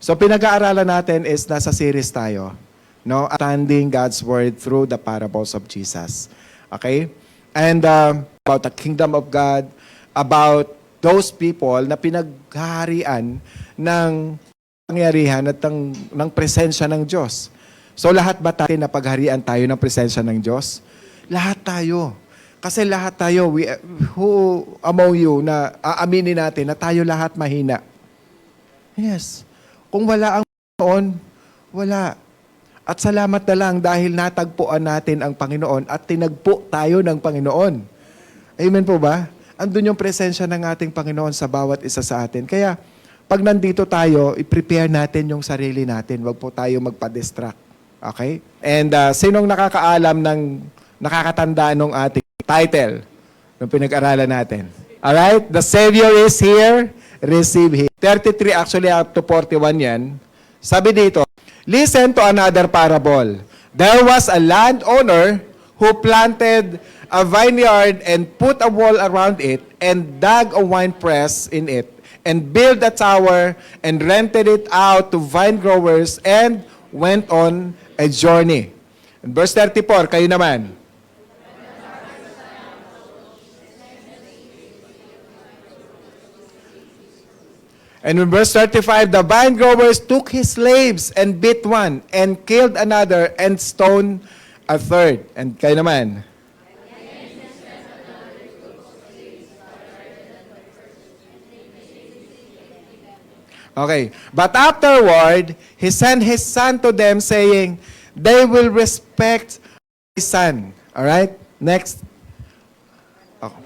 So pinag-aaralan natin is nasa series tayo, no? Understanding God's Word through the parables of Jesus. Okay? And about the kingdom of God, about those people na pinaghaharian ng pangyarihan at ng presensya ng Diyos. So lahat ba tayo na pagharian tayo ng presensya ng Diyos? Lahat tayo. Kasi lahat tayo, who among you na aaminin natin na tayo lahat mahina? Yes. Kung wala ang Panginoon, wala. At salamat na lang dahil natagpuan natin ang Panginoon at tinagpo tayo ng Panginoon. Amen po ba? Andun yung presensya ng ating Panginoon sa bawat isa sa atin. Kaya, pag nandito tayo, i-prepare natin yung sarili natin. Huwag po tayo magpa-distract. Okay? And sinong nakakaalam ng nakakatanda nung ating title nung pinag-aralan natin? Alright? The Savior is here. Receive Him. 33 actually up to 41 yan. Sabi dito, listen to another parable. There was a landowner who planted a vineyard and put a wall around it and dug a wine press in it and built a tower and rented it out to vine growers and went on a journey. And verse 34, kayo naman. And in verse 35, the vine growers took his slaves and beat one and killed another and stoned a third. And kayo naman. Okay. But afterward, he sent his son to them saying, they will respect his son. All right? Next. Okay.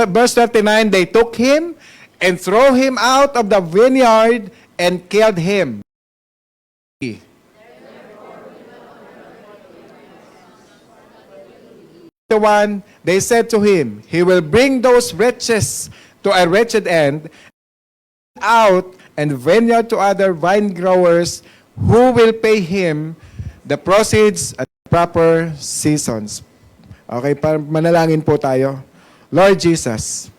Verse 39, they took him and threw him out of the vineyard and killed him. They said to him, he will bring those wretches to a wretched end, out and vineyard to other vine growers who will pay him the proceeds at proper seasons. Okay, manalangin po tayo. Lord Jesus,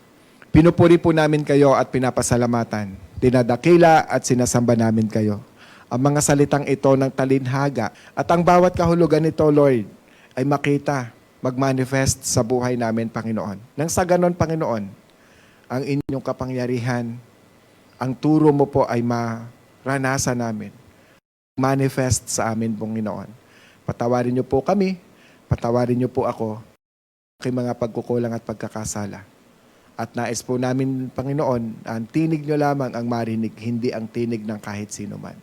pinupuri po namin kayo at pinapasalamatan. Dinadakila at sinasamba namin kayo. Ang mga salitang ito ng talinhaga at ang bawat kahulugan nito, Lord, ay makita, mag-manifest sa buhay namin, Panginoon. Nang sa ganon, Panginoon, ang inyong kapangyarihan, ang turo mo po ay maranasan namin. Manifest sa amin, Panginoon. Patawarin niyo po kami, patawarin niyo po ako, kay mga pagkukulang at pagkakasala. At nais po namin, Panginoon, ang tinig nyo lamang ang marinig, hindi ang tinig ng kahit sino man.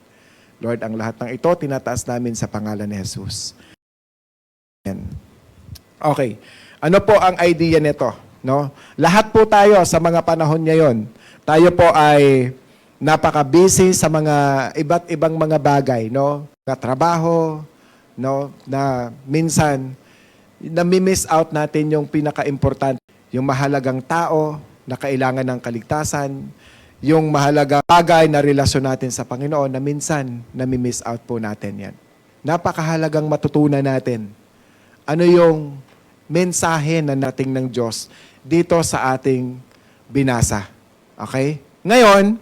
Lord, ang lahat ng ito, tinataas namin sa pangalan ni Jesus. Amen. Okay. Ano po ang idea nito? No? Lahat po tayo sa mga panahon ngayon, tayo po ay napaka-busy sa mga iba't ibang mga bagay, no? Trabaho, no? Na minsan nami-miss out natin yung pinaka-importante, yung mahalagang tao na kailangan ng kaligtasan, yung mahalagang bagay na relasyon natin sa Panginoon na minsan nami-miss out po natin yan. Napakahalagang matutunan natin. Ano yung mensahe na nating ng Diyos dito sa ating binasa. Okay? Ngayon,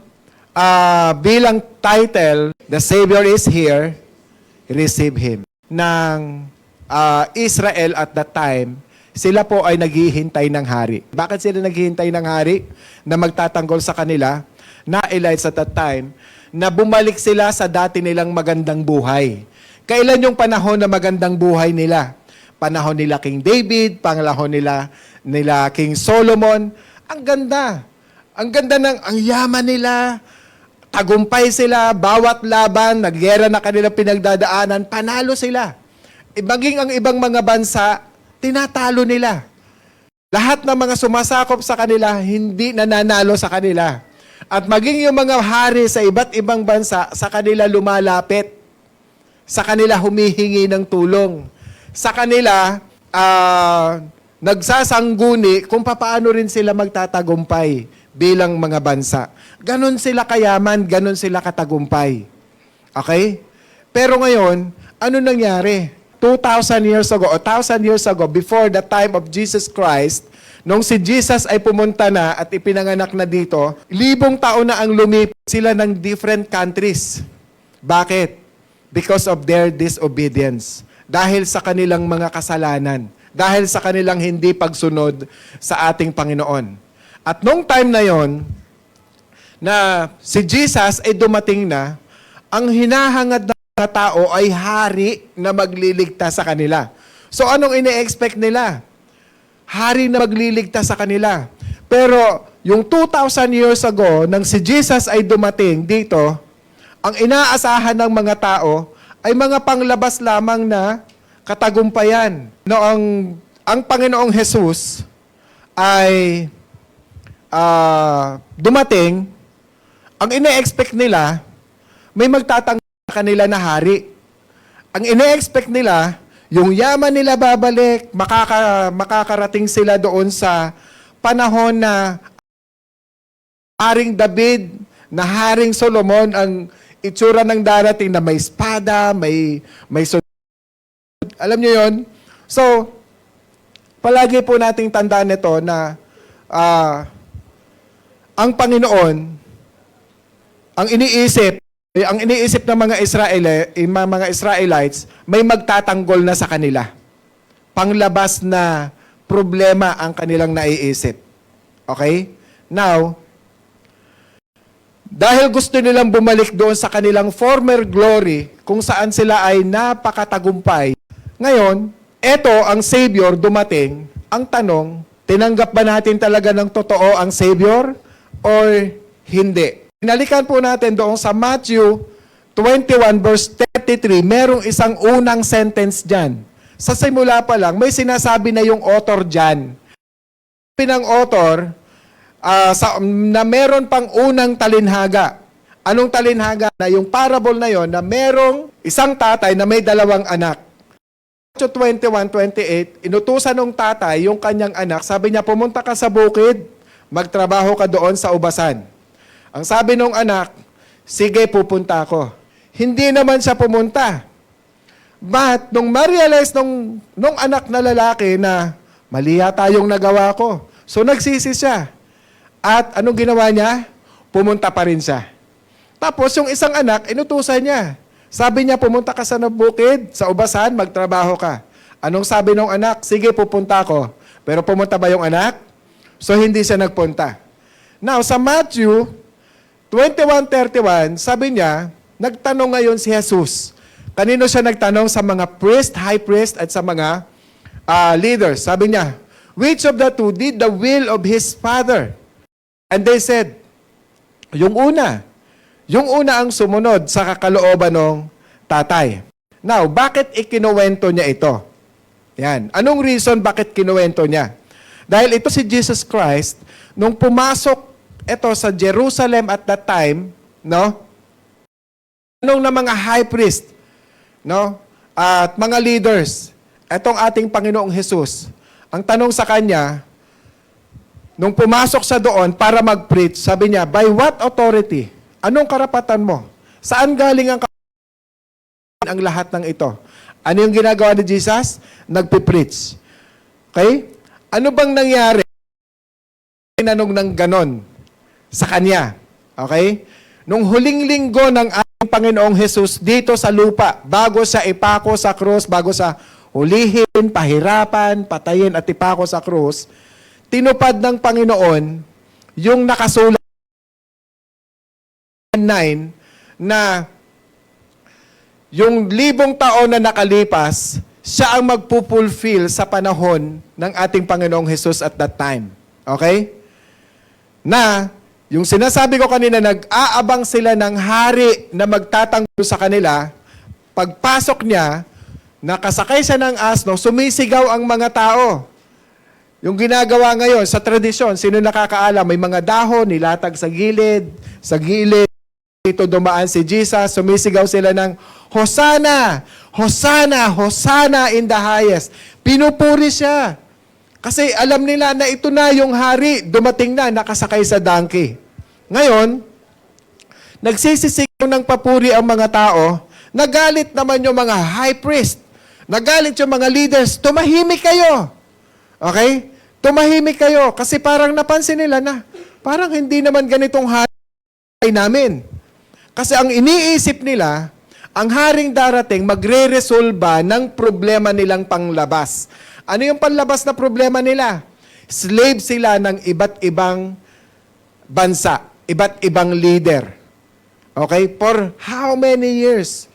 bilang title, The Savior is Here, Receive Him. Ng Israel at that time, sila po ay naghihintay ng hari. Bakit sila naghihintay ng hari na magtatanggol sa kanila? Na-elites at that time, na bumalik sila sa dati nilang magandang buhay. Kailan yung panahon na magandang buhay nila? Panahon nila King David, panahon nila King Solomon. Ang ganda. Ang ganda ang yaman nila. Tagumpay sila, bawat laban, naggera na kanila pinagdadaanan, panalo sila. Maging ang ibang mga bansa, tinatalo nila. Lahat ng mga sumasakop sa kanila, hindi nananalo sa kanila. At maging yung mga hari sa iba't ibang bansa, sa kanila lumalapit. Sa kanila humihingi ng tulong. Sa kanila, nagsasangguni kung paano rin sila magtatagumpay bilang mga bansa. Ganon sila kayaman, ganon sila katagumpay. Okay? Pero ngayon, ano nangyari? 2,000 years ago o 1,000 years ago, before the time of Jesus Christ, nung si Jesus ay pumunta na at ipinanganak na dito, 1,000 taon na ang lumipas sila ng different countries. Bakit? Because of their disobedience. Dahil sa kanilang mga kasalanan. Dahil sa kanilang hindi pagsunod sa ating Panginoon. At nung time na yon, na si Jesus ay dumating na, ang hinahangad ng mga tao ay hari na magliligtas sa kanila. So anong ine-expect nila? Hari na magliligtas sa kanila. Pero yung 2,000 years ago, nang si Jesus ay dumating dito, ang inaasahan ng mga tao ay mga panglabas lamang na katagumpayan. Noong ang Panginoong Jesus ay dumating, ang ine-expect nila, may magtatanggap sa kanila na hari. Ang ine-expect nila, yung yaman nila babalik, makakarating sila doon sa panahon na Haring David, na Haring Solomon, ang itsura ng darating na may espada, may alam niyo yon? So, palagi po nating tandaan nito na ang Panginoon, ang iniisip ng mga Israelites, may magtatanggol na sa kanila. Panglabas na problema ang kanilang naiisip. Okay? Now, dahil gusto nilang bumalik doon sa kanilang former glory, kung saan sila ay napakatagumpay, ngayon, eto ang Savior dumating. Ang tanong, tinanggap ba natin talaga ng totoo ang Savior or hindi? Hinalikan po natin doon sa Matthew 21 verse 33, merong isang unang sentence dyan. Sa simula pa lang, may sinasabi na yung author dyan. Pinang author, na meron pang unang talinhaga. Anong talinhaga? Na yung parable na yon na merong isang tatay na may dalawang anak. Matthew 21:28, inutusan ng tatay yung kanyang anak, sabi niya, pumunta ka sa bukid, magtrabaho ka doon sa ubasan. Ang sabi ng anak, sige, pupunta ako. Hindi naman siya pumunta. But, nung ma-realize nung anak na lalaki na mali yata yung nagawa ko, so nagsisi siya. At anong ginawa niya? Pumunta pa rin siya. Tapos, yung isang anak, inutusan niya. Sabi niya, pumunta ka sa bukid, sa ubasan, magtrabaho ka. Anong sabi ng anak? Sige, pupunta ako. Pero pumunta ba yung anak? So, hindi siya nagpunta. Now, sa Matthew 21:31, sabi niya, nagtanong ngayon si Jesus. Kanino siya nagtanong? Sa mga priest, high priest, at sa mga leaders. Sabi niya, which of the two did the will of his father? And they said, yung una ang sumunod sa kakalooban ng tatay. Now, bakit ikinuwento niya ito? Yan. Anong reason bakit kinuwento niya? Dahil ito si Jesus Christ, nung pumasok ito sa Jerusalem at that time, no? Anong na mga high priest, no? At mga leaders, etong ating Panginoong Jesus, ang tanong sa kanya, nung pumasok sa doon para mag-preach, sabi niya, by what authority? Anong karapatan mo? Saan galing ang lahat ng ito? Ano yung ginagawa ni Jesus? Nagpipreach. Okay? Ano bang nangyari? Tinanong ng ganon sa kanya. Okay? Nung huling linggo ng ating Panginoong Jesus dito sa lupa, bago siya ipako sa krus, bago sa hulihin, pahirapan, patayin at ipako sa krus, tinupad ng Panginoon yung nakasulat 9 na yung 1,000 taon na nakalipas, siya ang magpupulfill sa panahon ng ating Panginoong Jesus at that time. Okay? Na, yung sinasabi ko kanina, nag-aabang sila ng hari na magtatanggol sa kanila. Pagpasok niya, nakasakay siya ng asno, sumisigaw ang mga tao. Yung ginagawa ngayon sa tradisyon, sino nakakaalam? May mga dahon, nilatag sa gilid. Dito dumaan si Jesus, sumisigaw sila ng, Hosanna! Hosanna! Hosanna in the highest. Pinupuri siya. Kasi alam nila na ito na yung hari, dumating na, nakasakay sa donkey. Ngayon, nagsisisigaw ng papuri ang mga tao, nagalit naman yung mga high priest. Nagalit yung mga leaders, tumahimik kayo. Okay? Tumahimik kayo kasi parang napansin nila na parang hindi naman ganitong hari namin. Kasi ang iniisip nila, ang haring darating magre-resolba ng problema nilang panglabas. Ano yung panlabas na problema nila? Slave sila ng iba't ibang bansa, iba't ibang leader. Okay? For how many years?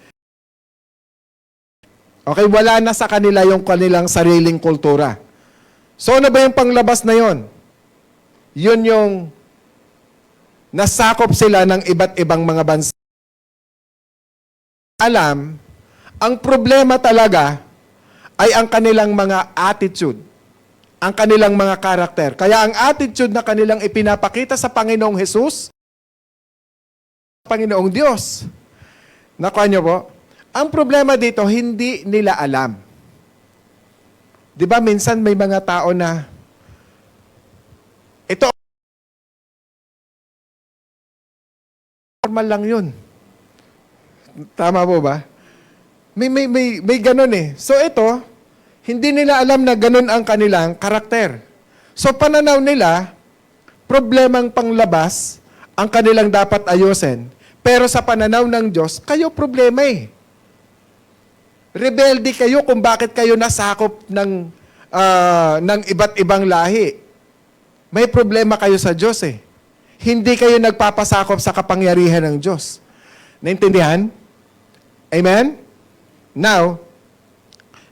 Okay, wala na sa kanila yung kanilang sariling kultura. So ano ba yung panglabas na yon? Yun yung nasakop sila ng iba't ibang mga bansa. Alam, ang problema talaga ay ang kanilang mga attitude, ang kanilang mga karakter. Kaya ang attitude na kanilang ipinapakita sa Panginoong Hesus, Panginoong Diyos. Nakuha niyo po? Ang problema dito, hindi nila alam. Di ba minsan may mga tao na ito normal lang yun. Tama po ba? May ganun eh. So ito, hindi nila alam na ganun ang kanilang karakter. So pananaw nila, problemang panglabas ang kanilang dapat ayusin. Pero sa pananaw ng Diyos, kayo problema eh. Rebelde kayo kung bakit kayo nasakop ng iba't ibang lahi. May problema kayo sa Diyos eh. Hindi kayo nagpapasakop sa kapangyarihan ng Diyos. Naintindihan? Amen? Now,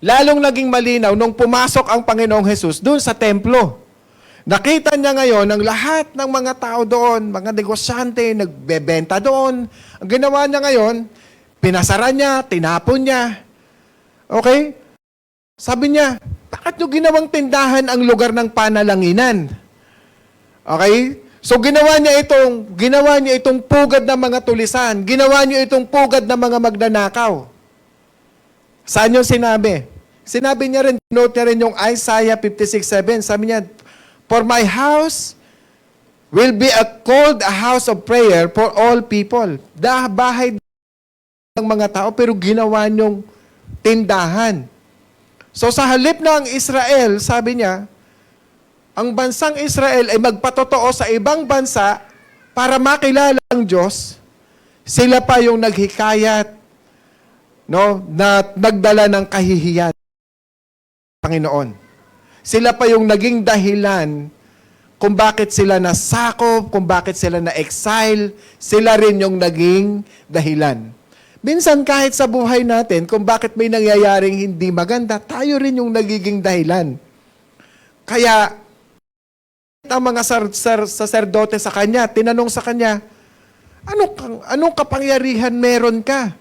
lalong naging malinaw nung pumasok ang Panginoong Hesus doon sa templo. Nakita niya ngayon ang lahat ng mga tao doon, mga negosyante, nagbebenta doon. Ang ginawa niya ngayon, pinasara niya, tinapon niya. Okay? Sabi niya, bakit nyo ginawang tindahan ang lugar ng panalanginan? Okay? So ginawa niya itong pugad ng mga tulisan. Ginawa niya itong pugad ng mga magnanakaw. Saan yung sinabi? Sinabi niya rin, note niya rin yung Isaiah 56:7. Sabi niya, for my house will be called a house of prayer for all people. Bahay ng mga tao, pero ginawa niyong tindahan. So sa halip na ang Israel, sabi niya, ang bansang Israel ay magpatotoo sa ibang bansa para makilala ang Diyos, sila pa yung naghikayat, no, na nagdala ng kahihiyan, Panginoon. Sila pa yung naging dahilan kung bakit sila nasakop, kung bakit sila na-exile, sila rin yung naging dahilan. Minsan kahit sa buhay natin, kung bakit may nangyayaring hindi maganda, tayo rin yung nagiging dahilan. Kaya, ang mga saserdote sa kanya, tinanong sa kanya, anong kapangyarihan meron ka?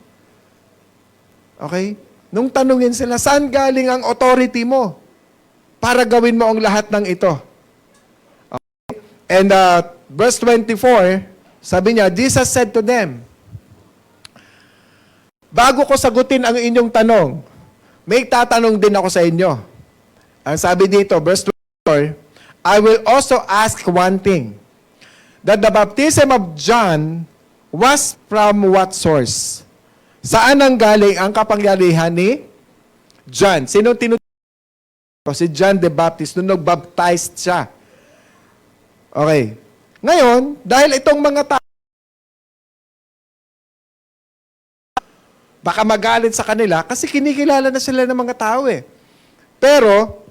Okay? Nung tanungin sila, saan galing ang authority mo para gawin mo ang lahat ng ito? Okay? And verse 24, sabi niya, Jesus said to them, bago ko sagutin ang inyong tanong, may tatanong din ako sa inyo. Ang sabi dito, verse 24, I will also ask one thing, that the baptism of John was from what source? Saan ang galing ang kapangyarihan ni John? Sino tinutukoy? Si John the Baptist, nung nag-baptized siya. Okay. Ngayon, dahil itong mga tao, baka magalit sa kanila kasi kinikilala na sila ng mga tao eh. Pero,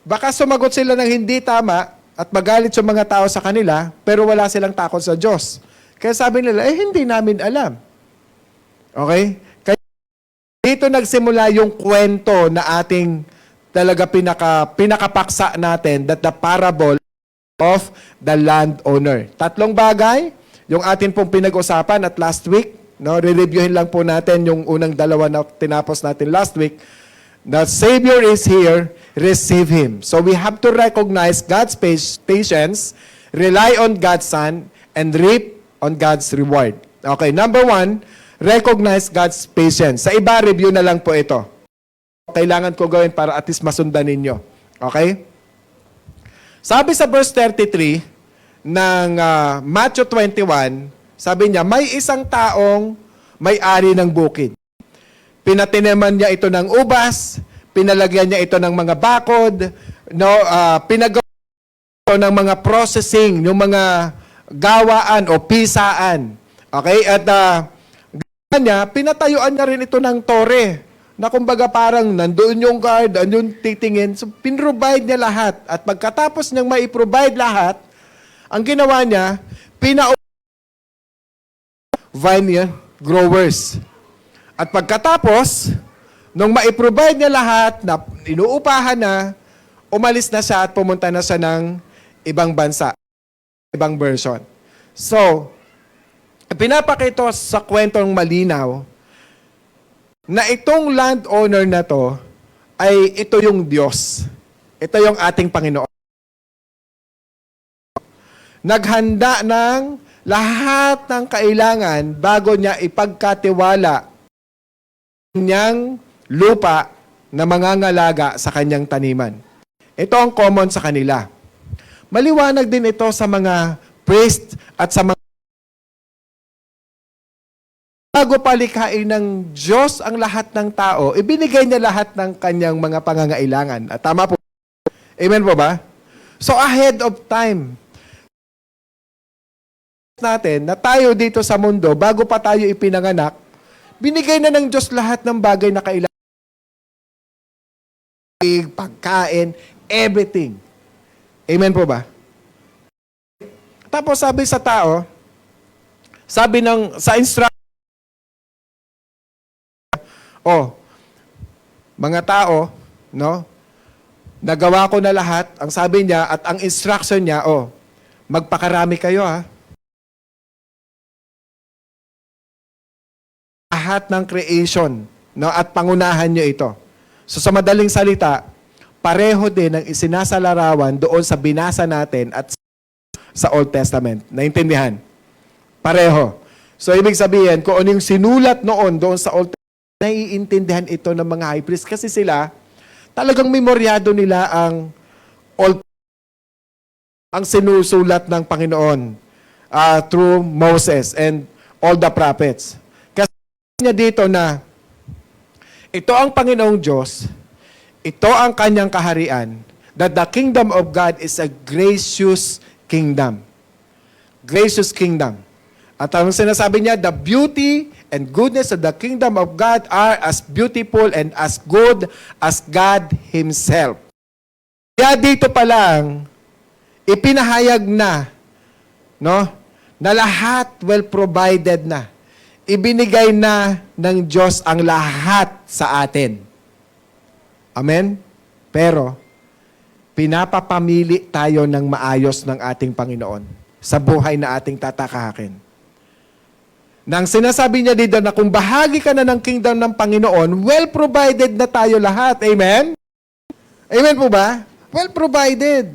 baka sumagot sila ng hindi tama at magalit yung mga tao sa kanila, pero wala silang takot sa Diyos. Kaya sabi nila, hindi namin alam. Okay? Kaya dito nagsimula yung kwento na ating talaga pinakapaksa natin, that the parable of the landowner. Tatlong bagay, yung atin pong pinag-usapan at last week, no, re-reviewin lang po natin yung unang dalawa na tinapos natin last week. The Savior is here, receive Him. So we have to recognize God's patience, rely on God's Son, and reap on God's reward. Okay, number 1, recognize God's patience. Sa iba, review na lang po ito. Kailangan ko gawin para at least masundan ninyo. Okay? Sabi sa verse 33, ng Matthew 21, sabi niya, may isang taong may-ari ng bukid. pinatinaman niya ito ng ubas, pinalagyan niya ito ng mga bakod, no, pinagawa ito ng mga processing, yung mga gawaan o pisaan. Okay? At niya, pinatayuan niya rin ito ng tore na kumbaga parang nandoon yung guard, andun titingin. So, pinrovide niya lahat. At pagkatapos niyang maiprovide lahat, ang ginawa niya, vine growers. At pagkatapos, nung maiprovide niya lahat, na inuupahan na, umalis na siya at pumunta na siya ng ibang bansa, ibang version. So, pinapakita sa kwentong malinaw na itong landowner na to ay ito yung Diyos. Ito yung ating Panginoon. Naghanda ng lahat ng kailangan bago niya ipagkatiwala niyang lupa na mangangalaga sa kanyang taniman. Ito ang common sa kanila. Maliwanag din ito sa mga priest at sa mga bago palikhain ng Diyos ang lahat ng tao, ibinigay niya lahat ng kanyang mga pangangailangan. At tama po. Amen po ba? So ahead of time, natin na tayo dito sa mundo, bago pa tayo ipinanganak, binigay na ng Diyos lahat ng bagay na kailangan. Pagkain, everything. Amen po ba? Tapos sabi sa tao, sabi sa instruction, mga tao, no? Nagawa ko na lahat, ang sabi niya, at ang instruction niya, magpakarami kayo ha. Lahat ng creation, no? At pangunahan niyo ito. So sa madaling salita, pareho din ang isinasalarawan doon sa binasa natin at sa Old Testament. Naintindihan? Pareho. So ibig sabihin, kung ano yung sinulat noon doon sa Old Testament, naiintindihan ito ng mga high priest kasi sila talagang memoryado nila ang sinusulat ng Panginoon through Moses and all the prophets. Kasi niya dito na ito ang Panginoong Diyos, ito ang kanyang kaharian, that the kingdom of God is a gracious kingdom. Gracious kingdom. At ang sinasabi niya, the beauty and goodness of the kingdom of God are as beautiful and as good as God Himself. Kaya dito pa lang, ipinahayag na, no, na lahat well provided na. Ibinigay na ng Diyos ang lahat sa atin. Amen? Pero, pinapapamili tayo ng maayos ng ating Panginoon sa buhay na ating tatakahakin. Nang sinasabi niya dito na kung bahagi ka na ng kingdom ng Panginoon, well provided na tayo lahat. Amen? Amen po ba? Well provided.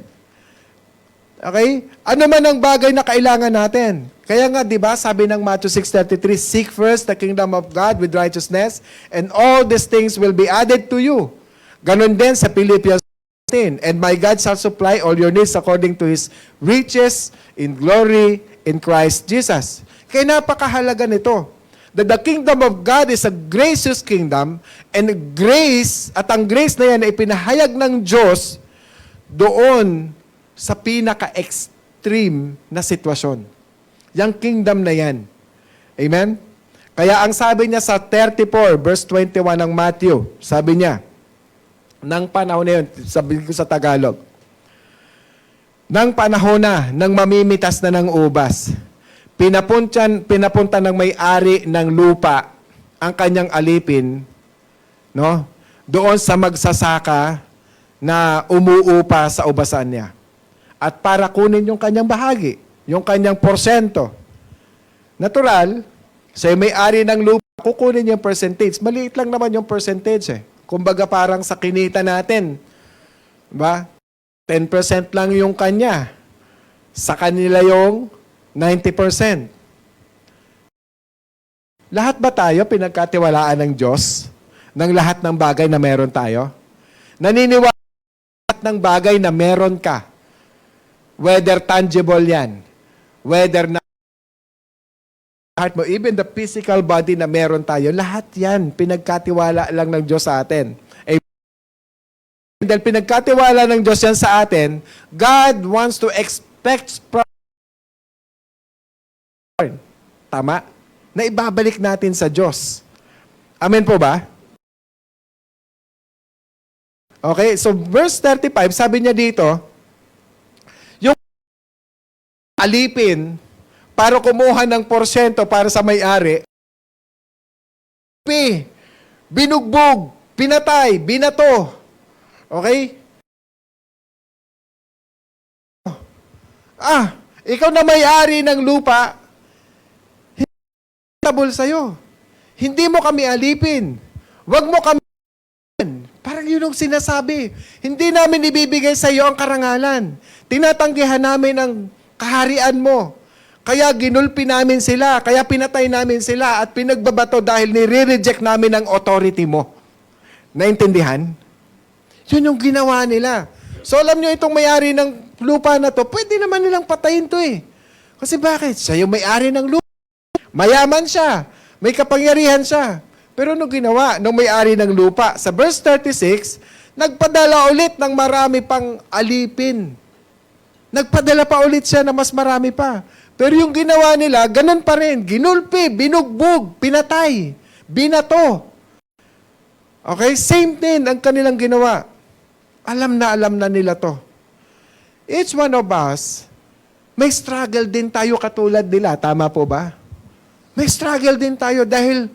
Okay? Ano man ang bagay na kailangan natin? Kaya nga, di ba, sabi ng Matthew 6:33, seek first the kingdom of God with righteousness, and all these things will be added to you. Ganon din sa Philippians 10, and my God shall supply all your needs according to His riches in glory in Christ Jesus. Kaya napakahalaga nito. That the kingdom of God is a gracious kingdom, and grace, at ang grace na yan ay pinahayag ng Diyos doon sa pinaka-extreme na sitwasyon. Yang kingdom na yan. Amen? Kaya ang sabi niya sa 34, verse 21 ng Matthew, sabi niya, ng panahon na yun, sabi ko sa Tagalog, ng panahon na, nang mamimitas na ng ubas, pinapunta ng may-ari ng lupa ang kanyang alipin, no? Doon sa magsasaka na umuupa sa ubasan niya. At para kunin yung kanyang bahagi, yung kanyang porsyento. Natural, sa may-ari ng lupa, kukunin yung percentage. Maliit lang naman yung percentage eh. Kumbaga parang sa kinita natin, ba? 10% lang yung kanya. Sa kanila yung 90%. Lahat ba tayo pinagkatiwalaan ng Diyos ng lahat ng bagay na meron tayo? Naniniwala lahat ng bagay na meron ka. Whether tangible yan, whether na heart mo, even the physical body na meron tayo, lahat yan, pinagkatiwala lang ng Diyos sa atin. Dahil pinagkatiwala ng Diyos yan sa atin, God wants to expect tama? Na ibabalik natin sa Diyos. Amen po ba? Okay, so verse 35, sabi niya dito, yung alipin para kumuha ng porsyento para sa may-ari, binugbog, pinatay, binato. Okay? Ikaw na may-ari ng lupa, tabol sa'yo. Hindi mo kami alipin. Huwag mo kami. Parang yun ang sinasabi. Hindi namin ibibigay sa iyo ang karangalan. Tinatanggihan namin ang kaharian mo. Kaya ginulpi namin sila. Kaya pinatay namin sila at pinagbabato dahil nire-reject namin ang authority mo. Naintindihan? Yun yung ginawa nila. So alam nyo, itong may-ari ng lupa na to, pwede naman nilang patayin to eh. Kasi bakit? Siya yung may-ari ng lupa. Mayaman siya. May kapangyarihan siya. Pero nung ginawa, nung may-ari ng lupa, sa verse 36, nagpadala ulit ng marami pang alipin. Nagpadala pa ulit siya na mas marami pa. Pero yung ginawa nila, ganun pa rin. Ginulpi, binugbog, pinatay, binato. Okay? Same din ang kanilang ginawa. Alam na nila to. Each one of us, may struggle din tayo katulad nila. Tama po ba? May struggle din tayo dahil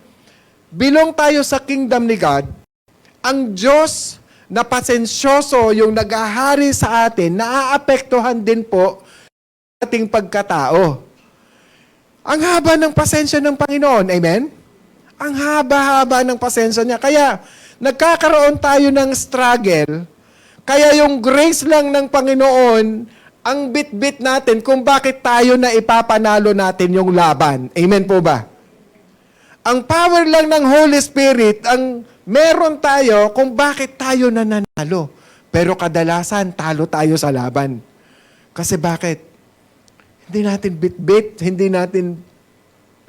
bilong tayo sa kingdom ni God. Ang Diyos na pasensyoso yung naghahari sa atin, naaapektuhan din po ating pagkatao. Ang haba ng pasensya ng Panginoon. Amen? Ang haba-haba ng pasensya niya. Kaya nagkakaroon tayo ng struggle. Kaya yung grace lang ng Panginoon ang bit-bit natin kung bakit tayo na ipapanalo natin yung laban. Amen po ba? Ang power lang ng Holy Spirit, ang meron tayo kung bakit tayo nananalo. Pero kadalasan, talo tayo sa laban. Kasi bakit? Hindi natin bit-bit, hindi natin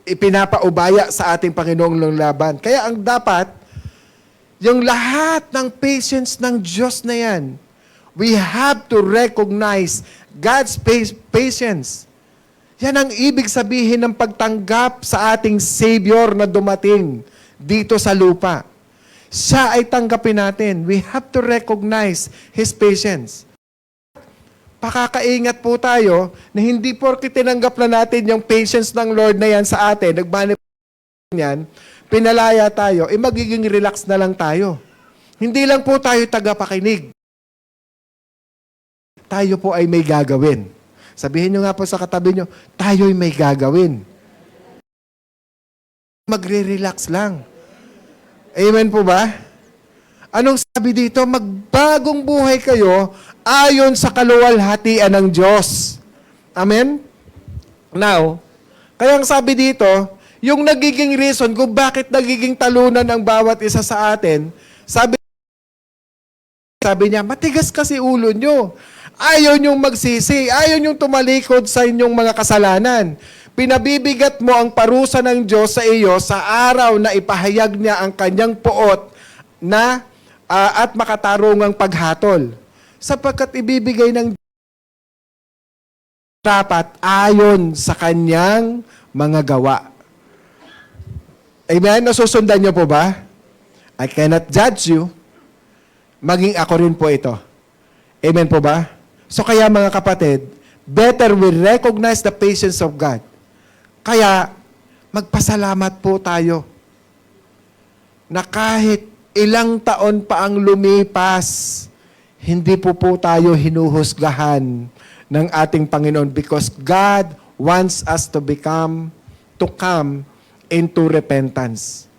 ipinapaubaya sa ating Panginoong ng laban. Kaya ang dapat, yung lahat ng patience ng Diyos na yan, we have to recognize God's patience. Yan ang ibig sabihin ng pagtanggap sa ating Savior na dumating dito sa lupa. Siya ay tanggapin natin. We have to recognize His patience. Pakakaingat po tayo na hindi porke tinanggap na natin yung patience ng Lord na yan sa atin, nagmanifest yan, pinalaya tayo, magiging relax na lang tayo. Hindi lang po tayo tagapakinig. Tayo po ay may gagawin. Sabihin nyo nga po sa katabi nyo, tayo'y may gagawin. Magre-relax lang. Amen po ba? Anong sabi dito? Magbagong buhay kayo ayon sa kaluwalhatian ng Diyos. Amen? Now, kaya ang sabi dito, yung nagiging reason kung bakit nagiging talunan ang bawat isa sa atin, sabi niya, matigas kasi ulo nyo. Ayaw niyong magsisi. Ayaw niyong tumalikod sa inyong mga kasalanan. Pinabibigat mo ang parusa ng Diyos sa iyo sa araw na ipahayag niya ang kanyang puot na at makatarungang paghatol. Sapagkat ibibigay ng dapat ayon sa kanyang mga gawa. Amen? Nasusundan niyo po ba? I cannot judge you. Maging ako rin po ito. Amen po ba? So kaya mga kapatid, better we recognize the patience of God. Kaya magpasalamat po tayo na kahit ilang taon pa ang lumipas, hindi po tayo hinuhusgahan ng ating Panginoon because God wants us to come into repentance.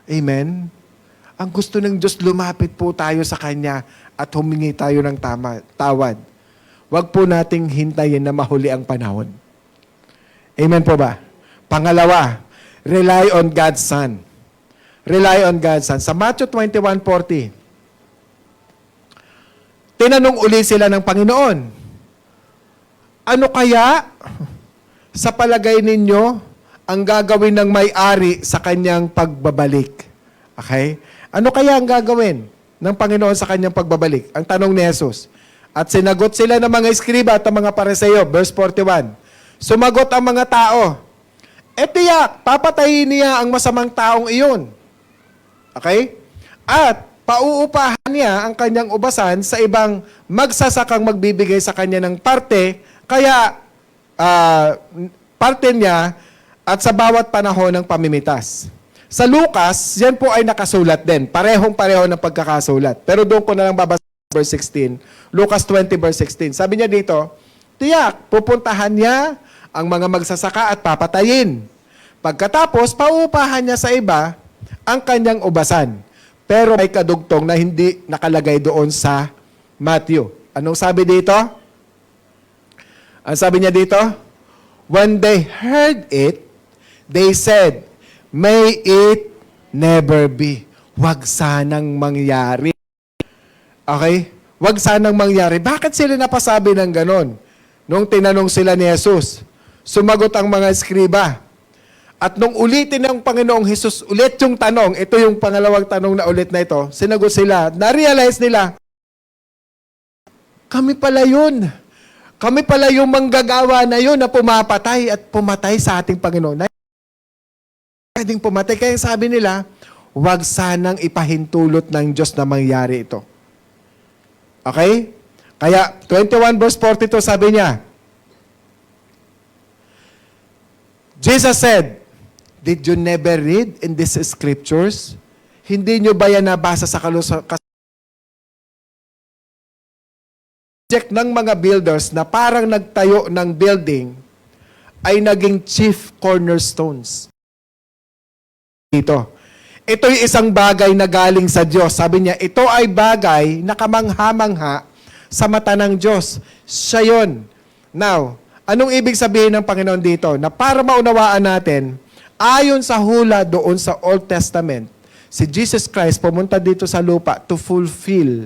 Amen? Ang gusto ng Diyos, lumapit po tayo sa Kanya at humingi tayo ng tawad. Huwag po nating hintayin na mahuli ang panahon. Amen po ba? Pangalawa, rely on God's Son. Rely on God's Son. Sa Matthew 21:40, tinanong uli sila ng Panginoon, ano kaya sa palagay ninyo ang gagawin ng may-ari sa kanyang pagbabalik. Okay? Ano kaya ang gagawin ng Panginoon sa kanyang pagbabalik? Ang tanong ni Jesus. At sinagot sila ng mga eskriba at ng mga pareseyo, verse 41. Sumagot ang mga tao, tiyak, papatayin niya ang masamang taong iyon. Okay? At pauupahan niya ang kanyang ubasan sa ibang magsasakang magbibigay sa kanya ng parte, kaya parte niya at sa bawat panahon ng pamimitas. Sa Lucas, yan po ay nakasulat din. Parehong-pareho ng pagkakasulat. Pero doon ko na lang babasa verse 16. Lucas 20 verse 16. Sabi niya dito, tiyak, pupuntahan niya ang mga magsasaka at papatayin. Pagkatapos, pauupahan niya sa iba ang kanyang ubasan. Pero may kadugtong na hindi nakalagay doon sa Matthew. Anong sabi dito? Ang sabi niya dito, when they heard it, they said, may it never be. Huwag sanang mangyari. Okay? Huwag sanang mangyari. Bakit sila napasabi ng ganon? Nung tinanong sila ni Jesus, sumagot ang mga eskriba. At nung ulitin ng Panginoong Jesus, ulit yung tanong, ito yung pangalawang tanong na ulit na ito, sinagot sila, na-realize nila, kami pala yun. Kami pala yung manggagawa na yun na pumapatay at pumatay sa ating Panginoon. Pwedeng pumatay. Kaya sabi nila, huwag sanang ipahintulot ng Diyos na mangyari ito. Okay? Kaya 21 verse 42 sabi niya, Jesus said, did you never read in these scriptures? Hindi nyo ba yan nabasa sa project ng mga builders na parang nagtayo ng building ay naging chief cornerstones. Ito. Ito'y isang bagay na galing sa Diyos. Sabi niya, ito ay bagay na kamangha-mangha sa mata ng Diyos. Siya yun. Now, anong ibig sabihin ng Panginoon dito? Na para maunawaan natin, ayon sa hula doon sa Old Testament, si Jesus Christ pumunta dito sa lupa to fulfill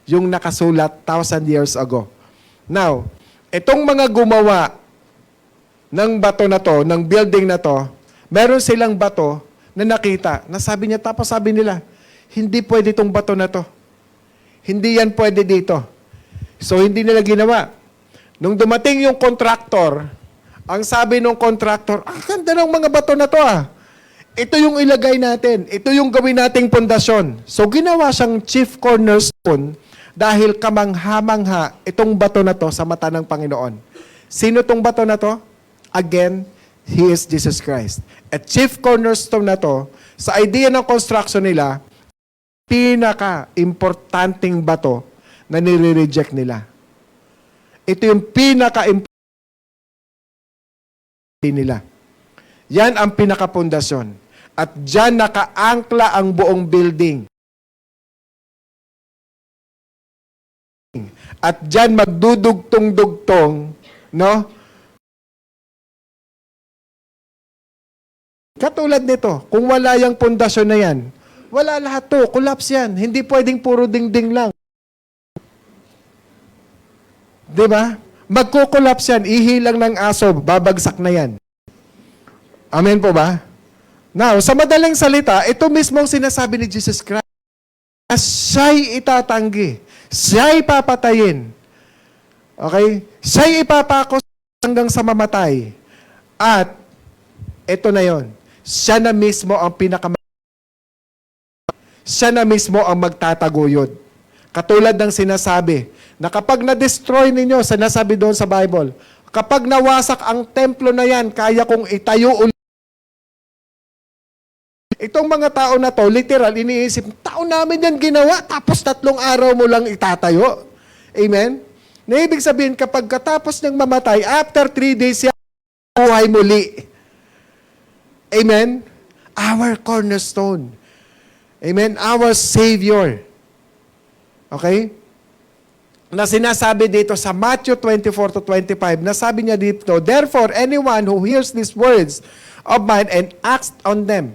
yung nakasulat 1,000 years ago. Now, itong mga gumawa ng bato na to, ng building na to, meron silang bato na nakita, na sabi niya, tapos sabi nila, hindi pwede itong bato na to. Hindi yan pwede dito. So, hindi nila ginawa. Nung dumating yung contractor, ang sabi ng contractor, ang ganda ng mga bato na to ah. Ito yung ilagay natin. Ito yung gawin nating pundasyon. So, ginawa siyang chief cornerstone dahil kamangha-mangha itong bato na to sa mata ng Panginoon. Sino tong bato na to? Again, He is Jesus Christ. At chief cornerstone na to, sa idea ng construction nila, pinaka-importanting bato na nire-reject nila. Ito yung pinaka-importanting nila. Yan ang pinaka-pundasyon. At dyan naka-angkla ang buong building. At dyan magdudugtong-dugtong, no? Katulad nito, kung wala yung pundasyon na yan, wala lahat to, collapse yan. Hindi pwedeng puro dingding lang. Diba? Magko-collapse yan, ihilang ng aso, babagsak na yan. Amen po ba? Now, sa madaling salita, ito mismo ang sinasabi ni Jesus Christ. Siya'y itatanggi. Siya'y papatayin. Okay? Siya'y ipapako hanggang sa mamatay. At, ito na yon. Siya na mismo ang siya na mismo ang magtataguyod. Katulad ng sinasabi, na kapag na-destroy ninyo, sinasabi doon sa Bible, kapag nawasak ang templo na yan, kaya kong itayo ulit. Itong mga tao na to, literal, iniisip, tao namin yan ginawa, tapos 3 araw mo lang itatayo. Amen? Na ibig sabihin, kapag katapos niyang mamatay, after 3 days, siya buhay muli. Amen? Our cornerstone. Amen? Our Savior. Okay? Na sinasabi dito sa Matthew 24-25, nasabi niya dito, therefore, anyone who hears these words of mine and acts on them,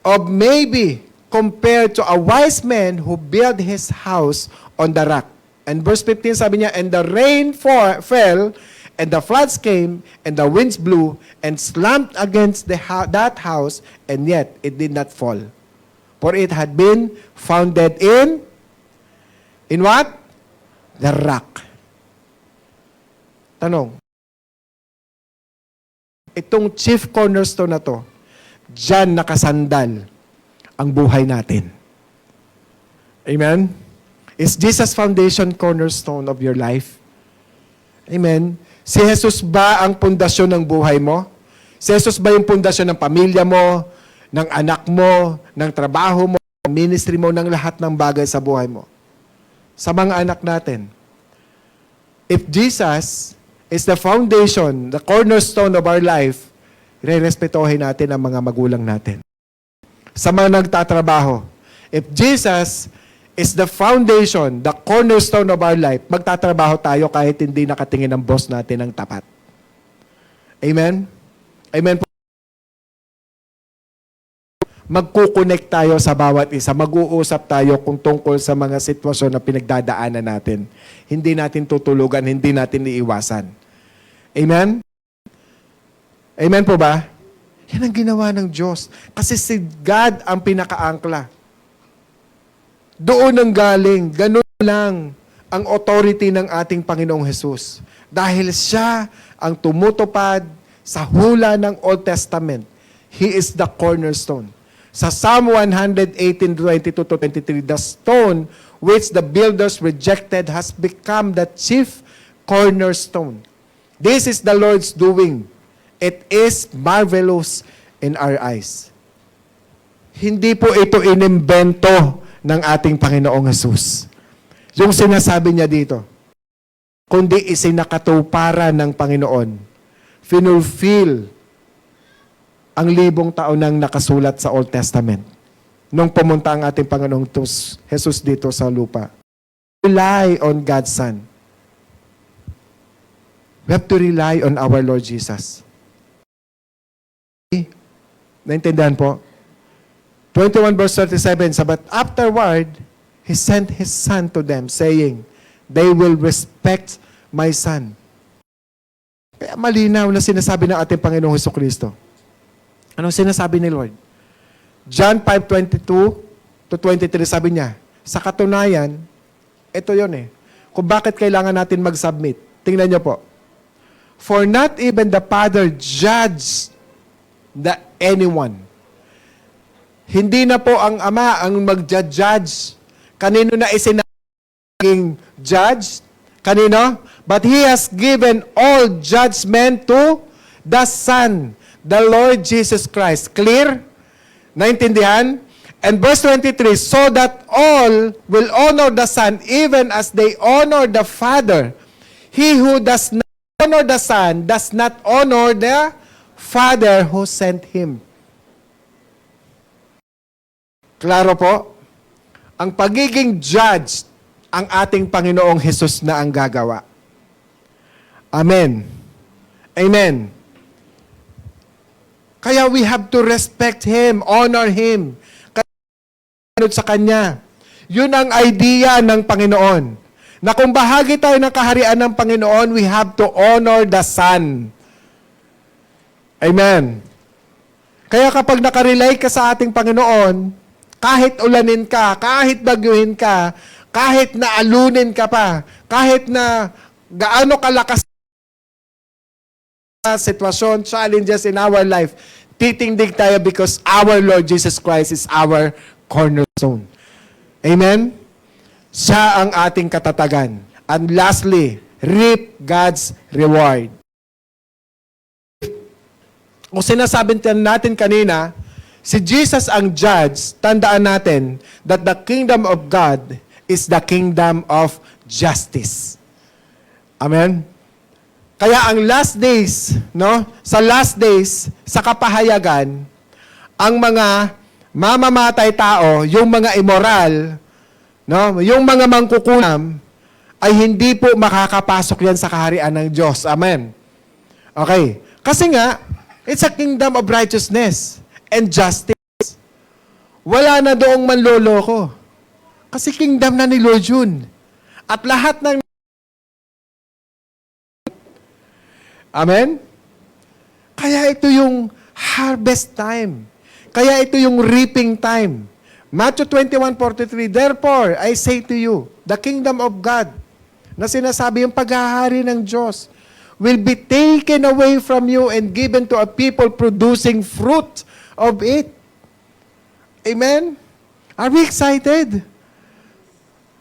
of maybe compared to a wise man who built his house on the rock. And verse 15 sabi niya, and the rain fell, And the floods came, and the winds blew, and slammed against that house, and yet it did not fall. For it had been founded in what? The rock. Tanong. Itong chief cornerstone na to, diyan nakasandal ang buhay natin. Amen? Is Jesus foundation cornerstone of your life? Amen? Si Jesus ba ang pundasyon ng buhay mo? Si Jesus ba yung pundasyon ng pamilya mo, ng anak mo, ng trabaho mo, ng ministry mo, ng lahat ng bagay sa buhay mo? Sa mga anak natin. If Jesus is the foundation, the cornerstone of our life, re-respetohin natin ang mga magulang natin. Sa mga nagtatrabaho, if Jesus is the foundation, the cornerstone of our life, magtatrabaho tayo kahit hindi nakatingin ang boss natin ng tapat. Amen? Amen po. Magkukonect tayo sa bawat isa. Mag-uusap tayo kung tungkol sa mga sitwasyon na pinagdadaanan natin. Hindi natin tutulugan, hindi natin iiwasan. Amen? Amen po ba? Yan ang ginawa ng Diyos. Kasi si God ang pinakaangkla. Doon ang galing, ganun lang ang authority ng ating Panginoong Jesus. Dahil siya ang tumutupad sa hula ng Old Testament. He is the cornerstone. Sa Psalm 118:22-23, the stone which the builders rejected has become the chief cornerstone. This is the Lord's doing. It is marvelous in our eyes. Hindi po ito inimbento ng ating Panginoong Jesus. Yung sinasabi niya dito, kundi isinakatuparan ng Panginoon, finulfill ang 1,000 taon nang nakasulat sa Old Testament nung pumunta ang ating Panginoong Jesus dito sa lupa. Rely on God's Son. We have to rely on our Lord Jesus. Naintindihan po? 21 verse 37, but afterward, He sent His Son to them, saying, they will respect my Son. Kaya malinaw na sinasabi ng ating Panginoong Hesukristo. Anong sinasabi ni Lord? John 5:22-23, sabi niya, sa katunayan, ito yon kung bakit kailangan natin mag-submit. Tingnan niyo po. For not even the Father judged anyone. Hindi na po ang Ama ang mag-judge. Kanino na isinaging judge? Kanino? But He has given all judgment to the Son, the Lord Jesus Christ. Clear? Naintindihan? And verse 23, so that all will honor the Son even as they honor the Father. He who does not honor the Son does not honor the Father who sent Him. Klaro po? Ang pagiging judge, ang ating Panginoong Jesus na ang gagawa. Amen. Amen. Kaya we have to respect Him, honor Him. Kaya sa Kanya. Yun ang idea ng Panginoon. Na kung bahagi tayo ng kaharian ng Panginoon, we have to honor the Son. Amen. Kaya kapag nakarelay ka sa ating Panginoon, kahit ulanin ka, kahit bagyuhin ka, kahit na alunin ka pa, kahit na gaano kalakas na sitwasyon, challenges in our life, titindig tayo because our Lord Jesus Christ is our cornerstone. Amen? Siya ang ating katatagan. And lastly, reap God's reward. Kung sinasabi natin kanina, si Jesus ang judge, tandaan natin that the kingdom of God is the kingdom of justice. Amen? Kaya ang last days, no? Sa last days, sa kapahayagan, ang mga mamamatay tao, yung mga immoral, no? Yung mga mangkukulam, ay hindi po makakapasok yan sa kaharian ng Diyos. Amen? Okay. Kasi nga, it's a kingdom of righteousness and justice. Wala na doong manloloko. Kasi kingdom na ni Lord yun. At lahat ng Amen? Kaya ito yung harvest time. Kaya ito yung reaping time. Matthew 21:43, therefore, I say to you, the kingdom of God, na sinasabi yung paghahari ng Diyos, will be taken away from you and given to a people producing fruit of it. Amen? Are we excited?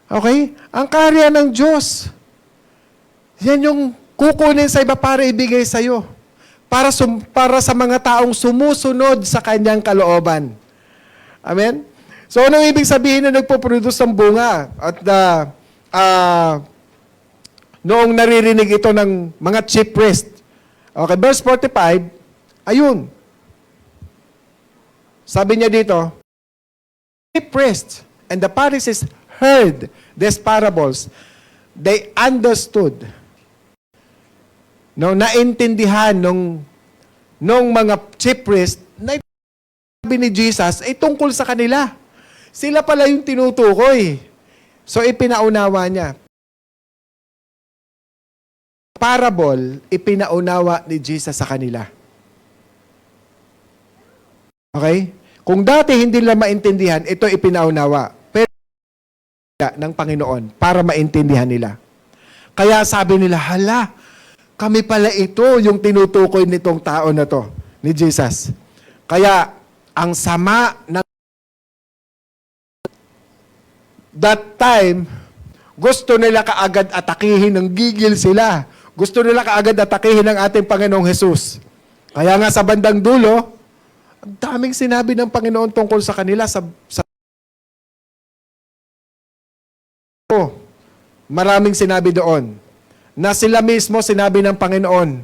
Okay? Ang karya ng Diyos, yan yung kukunin sa iba para ibigay sa iyo. Para sa mga taong sumusunod sa kanyang kalooban. Amen? So, anong ibig sabihin na nagpo-produce ng bunga? At noong naririnig ito ng mga chief priest. Okay, verse 45, ayun. Sabi niya dito, chief priest and the Pharisees heard these parables. They understood. No, naintindihan nung mga chief priest na sabi ni Jesus ay tungkol sa kanila. Sila pala yung tinutukoy. So, ipinaunawa niya. Parable, ipinaunawa ni Jesus sa kanila. Okay? Kung dati hindi nila maintindihan, ito ipinaunawa. Pero ng Panginoon para maintindihan nila. Kaya sabi nila, hala, kami pala ito yung tinutukoy nitong tao na to, ni Jesus. Kaya, ang sama ng that time, gusto nila kaagad atakihin, ng gigil sila. Gusto nila kaagad atakihin ng ating Panginoong Jesus. Kaya nga sa bandang dulo, ang daming sinabi ng Panginoon tungkol sa kanila maraming sinabi doon. Na sila mismo sinabi ng Panginoon,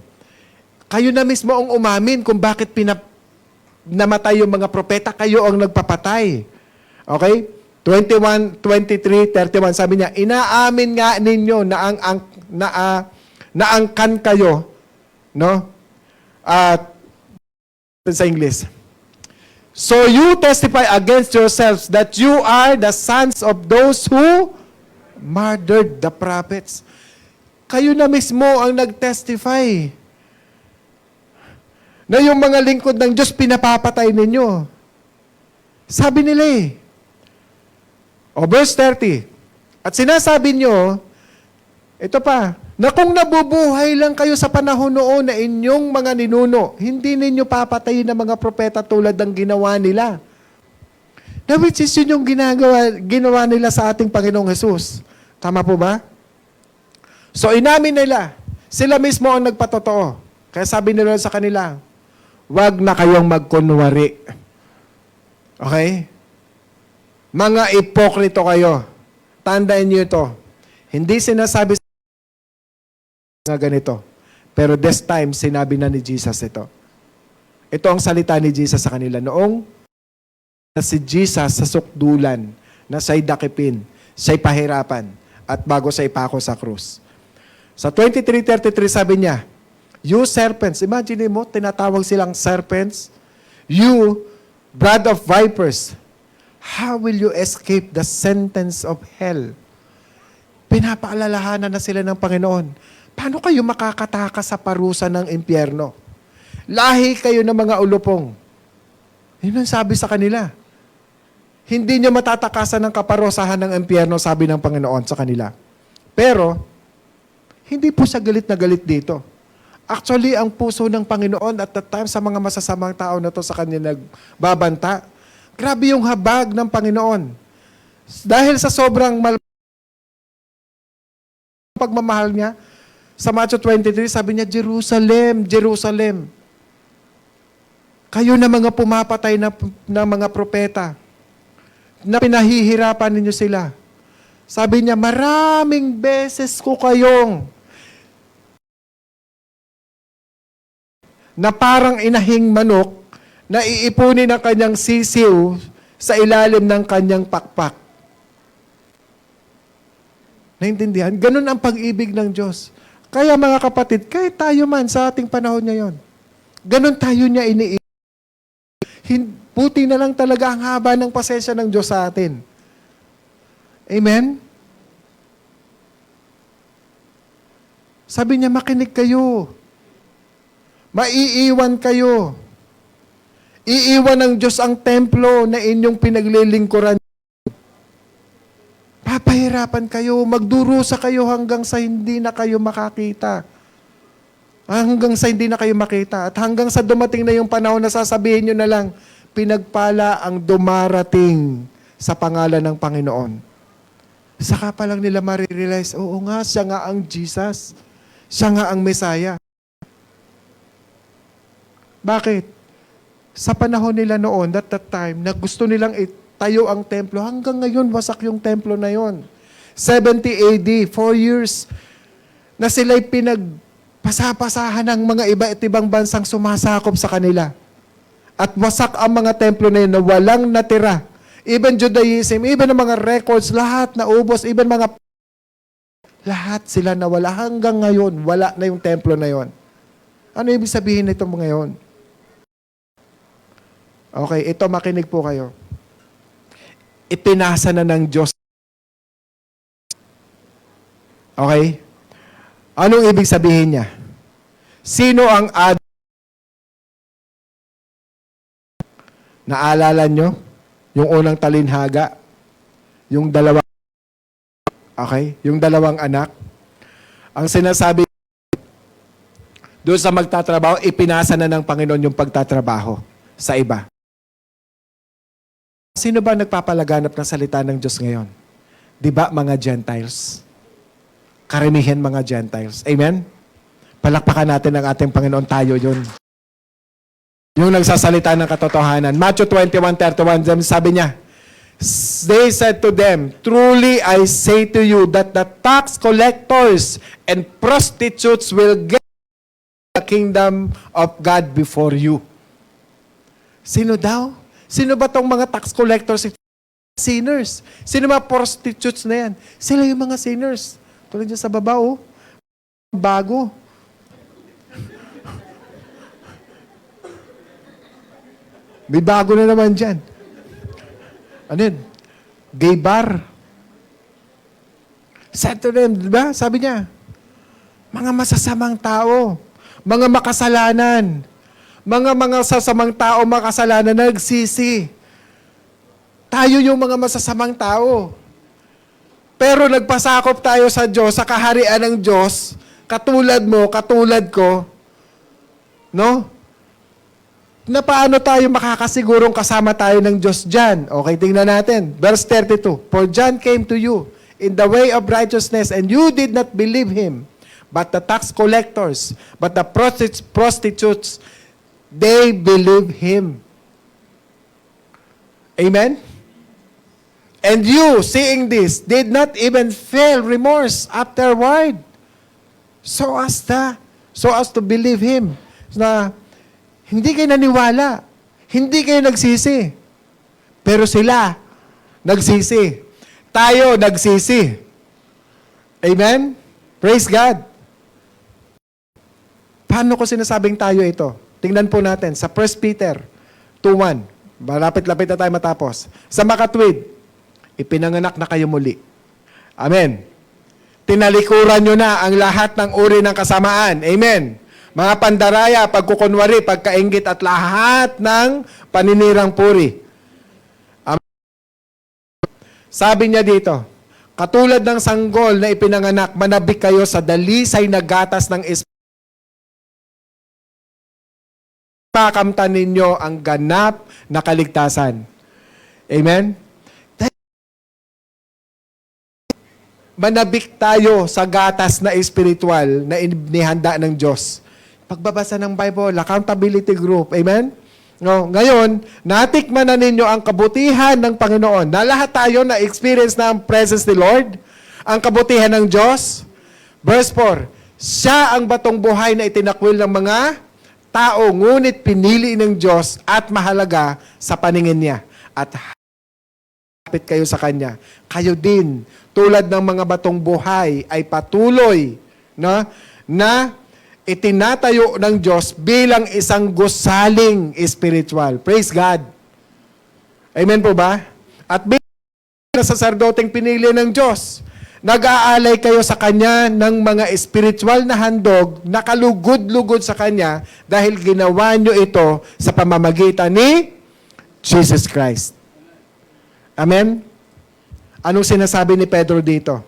kayo na mismo ang umamin kung bakit namatay yung mga propeta, kayo ang nagpapatay. Okay? 21, 23, 31, sabi niya, inaamin nga ninyo na angkan kayo, no? At sa English. So you testify against yourselves that you are the sons of those who murdered the prophets. Kayo na mismo ang nag-testify na yung mga lingkod ng Diyos pinapapatay ninyo. Sabi nila eh. O verse 30. At sinasabi nyo, ito pa, na kung nabubuhay lang kayo sa panahon noon na inyong mga ninuno, hindi ninyo papatayin ng mga propeta tulad ng ginawa nila. Na which is yun yung ginawa nila sa ating Panginoong Jesus. Tama po ba? So inamin nila, sila mismo ang nagpatotoo. Kaya sabi nila sa kanila, wag na kayong magkunwari. Okay? Mga ipokrito kayo. Tandaan niyo ito. Hindi sinasabi nga ganito. Pero this time, sinabi na ni Jesus ito. Ito ang salita ni Jesus sa kanila. Noong si Jesus sa sukdulan, na siya'y dakipin, siya'y pahirapan, at bago siya ipako sa krus. Sa 23:33 sabi niya, you serpents, imagine mo, tinatawag silang serpents. You, blood of vipers, how will you escape the sentence of hell? Pinapaalalahanan na sila ng Panginoon. Paano kayo makakatakas sa parusa ng impyerno? Lahi kayo ng mga ulupong. Yun ang sabi sa kanila. Hindi nyo matatakasan ng kaparusahan ng impyerno, sabi ng Panginoon sa kanila. Pero, hindi po siya galit na galit dito. Actually, ang puso ng Panginoon at that time sa mga masasamang tao na to sa kanya nagbabanta, grabe yung habag ng Panginoon. Dahil sa sobrang pagmamahal niya, sa Matthew 23, sabi niya, Jerusalem, Jerusalem, kayo na mga pumapatay na mga propeta, na pinahihirapan ninyo sila. Sabi niya, maraming beses ko kayong na parang inahing manok na iipunin ang kanyang sisiw sa ilalim ng kanyang pakpak. Naintindihan? Ganun ang pag-ibig ng Diyos. Kaya mga kapatid, kahit tayo man sa ating panahon ngayon, ganun tayo niya iniibig. Buti na lang talaga ang haba ng pasensya ng Diyos sa atin. Amen? Sabi niya, makinig kayo. Maiiwan kayo. Iiwan ng Diyos ang templo na inyong pinaglilingkuran. Papahirapan kayo, magdurusa kayo hanggang sa hindi na kayo makakita. Hanggang sa hindi na kayo makita. At hanggang sa dumating na yung panahon na sasabihin nyo na lang, pinagpala ang dumarating sa pangalan ng Panginoon. Saka pa lang nila marirealize, oo nga, siya nga ang Jesus. Siya nga ang Messiah. Bakit? Sa panahon nila noon, that time, na gusto nilang itayo ang templo, hanggang ngayon, wasak yung templo na yon. 70 AD, 4 years, na sila'y pinagpasapasahan ng mga iba't ibang bansang sumasakop sa kanila. At wasak ang mga templo na yun na walang natira. Even Judaism, even ang mga records, lahat naubos, even mga lahat sila nawala. Hanggang ngayon, wala na yung templo na yon. Ano ibig sabihin nito mga ngayon? Okay, ito makinig po kayo. Ipinasa na ng Diyos. Okay? Anong ibig sabihin niya? Sino ang Naalala nyo? Yung unang talinhaga? Yung dalawang yung dalawang anak? Ang sinasabi doon sa magtatrabaho, ipinasa na ng Panginoon yung pagtatrabaho sa iba. Sino ba nagpapalaganap ng salita ng Diyos ngayon? Di ba mga Gentiles? Karamihan mga Gentiles. Amen? Palakpakan natin ang ating Panginoon, tayo yun. Yung nagsasalita ng katotohanan. Matthew 21:31, sabi niya, they said to them, truly I say to you that the tax collectors and prostitutes will get the kingdom of God before you. Sino daw? Sino ba tong mga tax collectors? Sinners. Sino mga prostitutes na yan? Sila yung mga sinners. Tulad dyan sa baba, oh. Bago. May bago na naman dyan. Ano yun? Gay bar. Said to them, di ba? Sabi niya, mga masasamang tao, mga makasalanan, mga sasamang tao, makasalanan, nagsisi. Tayo yung mga masasamang tao. Pero nagpasakop tayo sa Diyos, sa kaharian ng Diyos, katulad mo, katulad ko, no? Na paano tayo makakasigurong kasama tayo ng Diyos dyan? Okay, tingnan natin. Verse 32, for John came to you in the way of righteousness, and you did not believe him, but the tax collectors, but the prostitutes, they believe him. Amen? And you, seeing this, did not even feel remorse afterward. So as to believe him. Na hindi kayo naniwala. Hindi kayo nagsisi. Pero sila, nagsisi. Tayo, nagsisi. Amen? Praise God. Paano ko sinasabing tayo ito? Tingnan po natin sa 1 Peter 2:1. Malapit-lapit na tayo matapos. Sa makatwid, ipinanganak na kayo muli. Amen. Tinalikuran nyo na ang lahat ng uri ng kasamaan. Amen. Mga pandaraya, pagkukunwari, pagkainggit at lahat ng paninirang puri. Amen. Sabi niya dito, katulad ng sanggol na ipinanganak, manabik kayo sa dalisay na gatas ng Espiritu. Makamtan ninyo ang ganap na kaligtasan. Amen? Manabik tayo sa gatas na espiritual na inihanda ng Diyos. Pagbabasa ng Bible, accountability group. Amen? No, ngayon, natikman na ninyo ang kabutihan ng Panginoon. Na lahat tayo na-experience na ang presence ni Lord, ang kabutihan ng Diyos. Verse 4, siya ang batong buhay na itinakwil ng mga tao, ngunit pinili ng Diyos at mahalaga sa paningin niya. At hapit kayo sa Kanya. Kayo din, tulad ng mga batong buhay, ay patuloy na itinatayo ng Diyos bilang isang gusaling spiritual. Praise God. Amen po ba? At bilang na saserdoteng pinili ng Diyos, Nag-aalay kayo sa Kanya ng mga spiritual na handog na kalugod-lugod sa Kanya dahil ginawa nyo ito sa pamamagitan ni Jesus Christ. Amen? Anong sinasabi ni Pedro dito?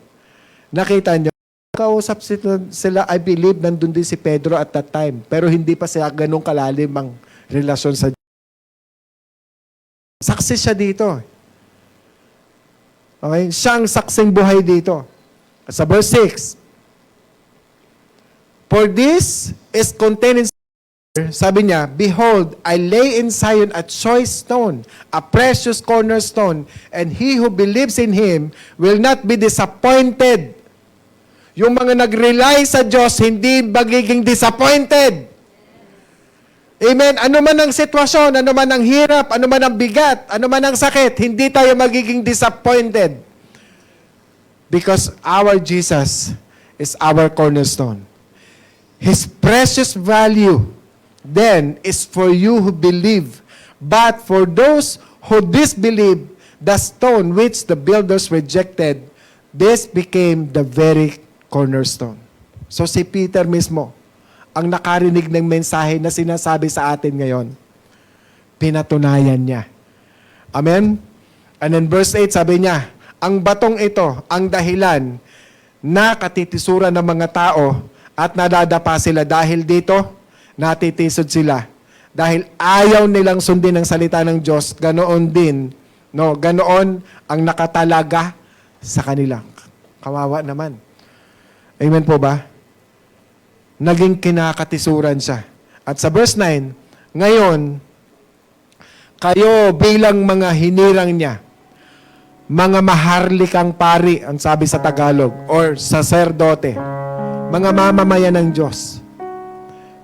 Nakita nyo, kausap sila, I believe, nandun din si Pedro at that time. Pero hindi pa siya ganun kalalim ang relasyon sa Diyos. Saksi siya dito. Okay? Siya ang saksing buhay dito. Sa verse 6, for this is contained in sabi niya, behold, I lay in Zion a choice stone, a precious cornerstone, and he who believes in him will not be disappointed. Yung mga nag-rely sa Diyos, hindi magiging disappointed. Amen. Ano man ang sitwasyon, ano man ang hirap, ano man ang bigat, ano man ang sakit, hindi tayo magiging disappointed. Because our Jesus is our cornerstone. His precious value then is for you who believe. But for those who disbelieve, the stone which the builders rejected, this became the very cornerstone. So si Peter mismo, ang nakarinig ng mensahe na sinasabi sa atin ngayon, pinatunayan niya. Amen? And in verse 8, sabi niya, ang batong ito, ang dahilan na katitisuran ng mga tao at nadadapa sila dahil dito, natitisod sila. Dahil ayaw nilang sundin ang salita ng Diyos, ganoon din, ganoon ang nakatalaga sa kanila. Kawawa naman. Amen po ba? Naging kinakatisuran siya. At sa verse 9, ngayon, kayo bilang mga hinirang niya, mga maharlikang pari, ang sabi sa Tagalog, or saserdote, mga mamamayan ng Diyos.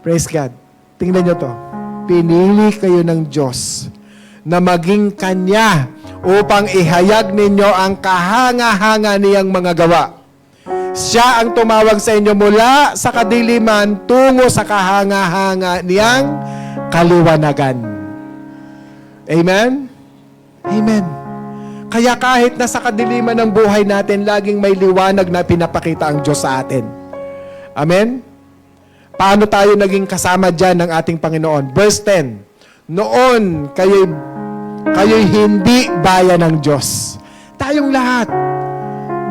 Praise God. Tingnan nyo to. Pinili kayo ng Diyos na maging Kanya upang ihayag ninyo ang kahanga-hanga niyang mga gawa. Siya ang tumawag sa inyo mula sa kadiliman tungo sa kahanga-hanga niyang kaliwanagan. Amen? Amen. Kaya kahit nasa kadiliman ng buhay natin, laging may liwanag na pinapakita ang Diyos sa atin. Amen? Paano tayo naging kasama dyan ng ating Panginoon? Verse 10, noon kayo'y hindi bayan ng Diyos. Tayong lahat.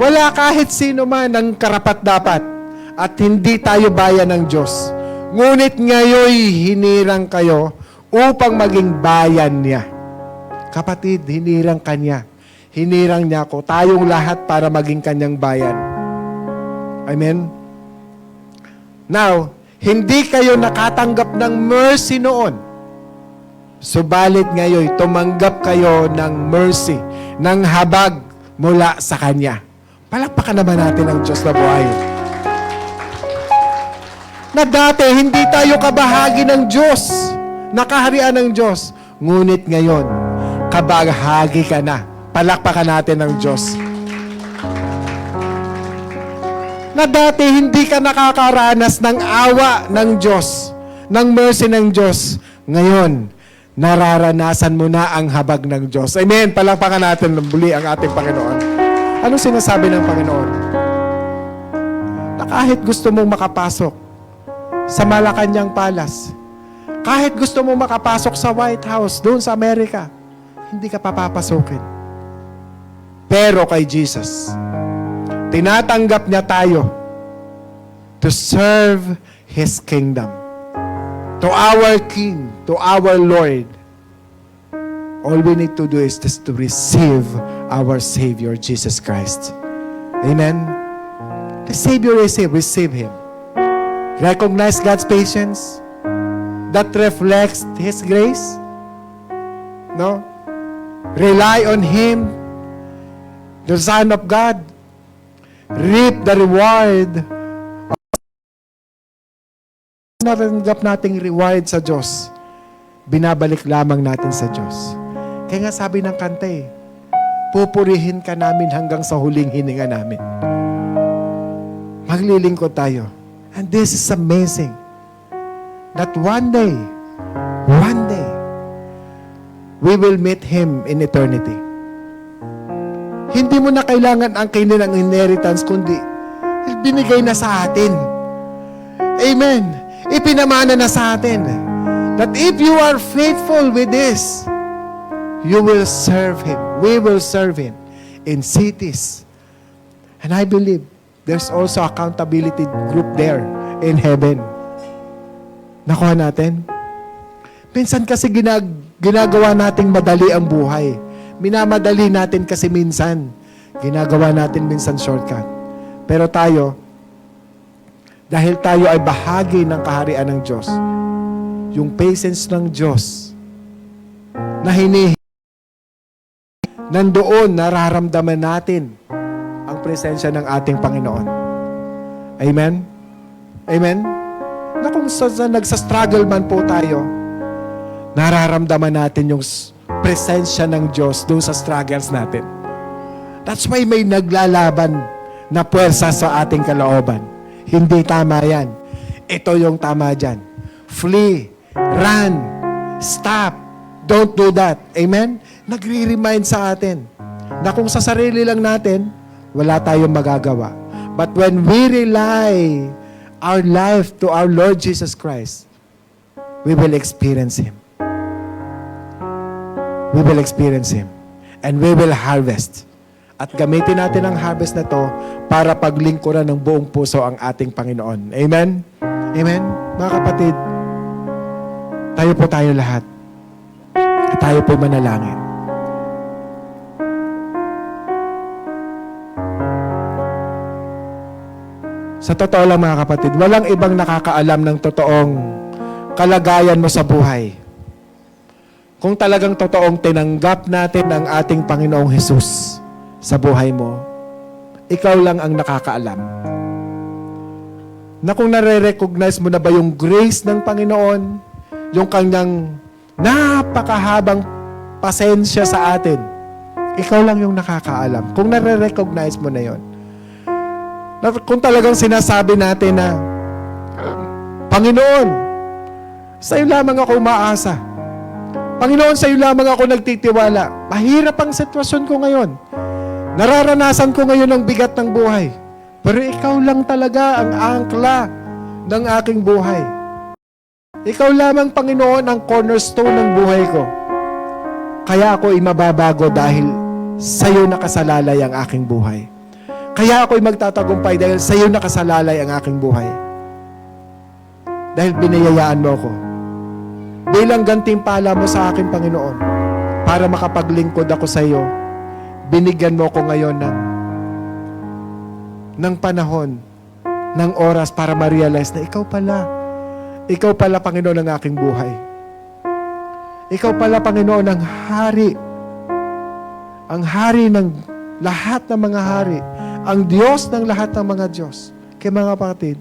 Wala kahit sino man ang karapat-dapat at hindi tayo bayan ng Diyos. Ngunit ngayo'y hinirang kayo upang maging bayan niya. Kapatid, hinirang kanya. Hinirang niya ako. Tayong lahat para maging kanyang bayan. Amen? Now, hindi kayo nakatanggap ng mercy noon. Subalit ngayon, tumanggap kayo ng mercy, ng habag mula sa Kanya. Palakpakan naman natin ang Diyos na buhay. Na dati, hindi tayo kabahagi ng Diyos, nakaharian ng Diyos. Ngunit ngayon, kabahagi ka na. Palakpakan natin ang Diyos. Na dati, hindi ka nakakaranas ng awa ng Diyos, ng mercy ng Diyos. Ngayon, nararanasan mo na ang habag ng Diyos. Amen. Palakpakan natin muli ang ating Panginoon. Ano sinasabi ng Panginoon? Na kahit gusto mong makapasok sa Malacanang Palace, kahit gusto mong makapasok sa White House, doon sa Amerika, hindi ka papapasokin. Pero kay Jesus, tinatanggap niya tayo to serve His kingdom. To our King, to our Lord. All we need to do is just to receive our Savior, Jesus Christ. Amen? The Savior receive Him. Recognize God's patience that reflects His grace. No? Rely on Him, the Son of God. Reap the reward. Natanggap nating reward sa Diyos, binabalik lamang natin sa Diyos. Kaya nga sabi ng kanta pupurihin ka namin hanggang sa huling hininga namin. Maglilingkod tayo. And this is amazing. That one day, we will meet Him in eternity. Hindi Hindi mo na kailangan ang kanilang inheritance, kundi binigay na sa atin. Amen. Ipinamana na sa atin. That if you are faithful with this, you will serve Him. We will serve Him in cities. And I believe there's also accountability group there in heaven. Nakuha natin? Minsan kasi ginagawa nating madali ang buhay. Minamadali natin kasi minsan. Ginagawa natin minsan shortcut. Pero tayo, dahil tayo ay bahagi ng kaharian ng Diyos, yung patience ng Diyos na nandoon nararamdaman natin ang presensya ng ating Panginoon. Amen? Amen? Na kung nagsastruggle man po tayo, nararamdaman natin yung presensya ng Diyos doon sa struggles natin. That's why may naglalaban na puwersa sa ating kalooban. Hindi tama yan. Ito yung tama dyan. Flee, run, stop, don't do that. Amen? Nagre-remind sa atin na kung sa sarili lang natin, wala tayong magagawa. But when we rely our life to our Lord Jesus Christ, we will experience Him. We will experience Him. And we will harvest. At gamitin natin ang harvest na to para paglingkuran ng buong puso ang ating Panginoon. Amen? Amen? Mga kapatid, tayo lahat. At tayo po manalangin. Sa totoo lang mga kapatid, walang ibang nakakaalam ng totoong kalagayan mo sa buhay. Kung talagang totoong tinanggap natin ang ating Panginoong Hesus sa buhay mo, ikaw lang ang nakakaalam. Na kung nare-recognize mo na ba yung grace ng Panginoon, yung kanyang napakahabang pasensya sa atin, ikaw lang yung nakakaalam. Kung nare-recognize mo na yon. Kung talagang sinasabi natin na, Panginoon, sa iyo lamang ako umaasa. Panginoon, sa iyo lamang ako nagtitiwala. Mahirap ang sitwasyon ko ngayon. Nararanasan ko ngayon ang bigat ng buhay. Pero ikaw lang talaga ang angkla ng aking buhay. Ikaw lamang, Panginoon, ang cornerstone ng buhay ko. Kaya ako ay mababago dahil sa iyo nakasalalay ang aking buhay. Kaya ako'y magtatagumpay dahil sa iyo nakasalalay ang aking buhay. Dahil biniyayaan mo ako. Bilang gantimpala mo sa akin, Panginoon, para makapaglingkod ako sa iyo, binigyan mo ako ngayon ng panahon, ng oras para ma-realize na ikaw pala, Panginoon, ang aking buhay. Ikaw pala, Panginoon, ang hari ng lahat ng mga hari, ang Diyos ng lahat ng mga Diyos. Kaya mga kapatid,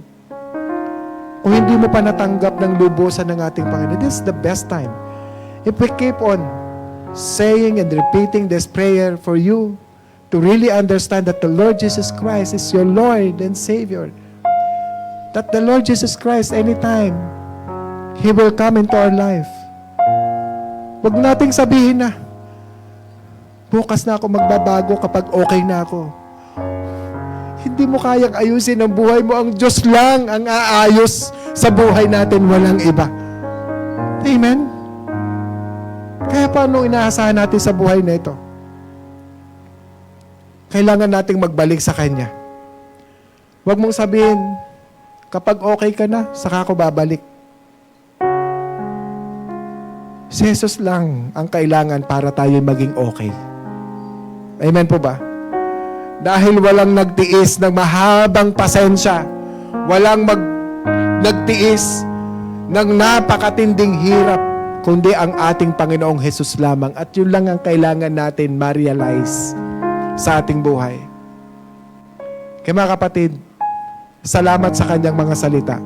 kung hindi mo pa natanggap ng lubusan ng ating Panginoon, this is the best time. If we keep on saying and repeating this prayer for you to really understand that the Lord Jesus Christ is your Lord and Savior, that the Lord Jesus Christ, anytime, He will come into our life. Huwag nating sabihin na, bukas na ako magbabago kapag okay na ako. Hindi mo kayang ayusin ang buhay mo. Ang Diyos lang ang aayos sa buhay natin, walang iba. Amen? Kaya paano inaasahan natin sa buhay na ito? Kailangan nating magbalik sa Kanya. Huwag mong sabihin, kapag okay ka na, saka ako babalik. Si Jesus lang ang kailangan para tayo maging okay. Amen po ba? Dahil walang nagtiis ng mahabang pasensya, walang nagtiis ng napakatinding hirap, kundi ang ating Panginoong Hesus lamang. At yun lang ang kailangan natin ma-realize sa ating buhay. Kaya mga kapatid, salamat sa kanyang mga salita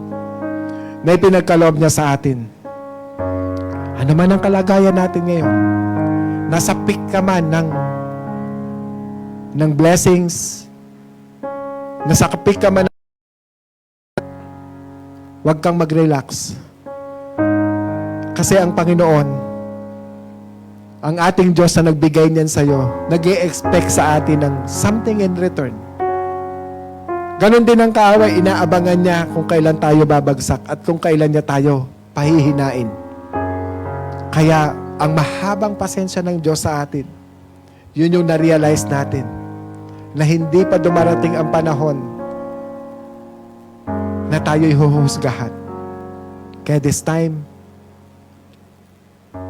na ipinagkaloob niya sa atin. Ano man ang kalagayan natin ngayon, nasa peak ka man ng blessings, nasa peak ka man, huwag kang mag-relax. Kasi ang Panginoon, ang ating Diyos na nagbigay niyan sa'yo, nag-i-expect sa atin ng something in return. Ganon din ang kaaway, inaabangan niya kung kailan tayo babagsak at kung kailan niya tayo pahihinain. Kaya, ang mahabang pasensya ng Diyos sa atin, yun yung na-realize natin, na hindi pa dumarating ang panahon na tayo'y huhusgahan. Kaya this time,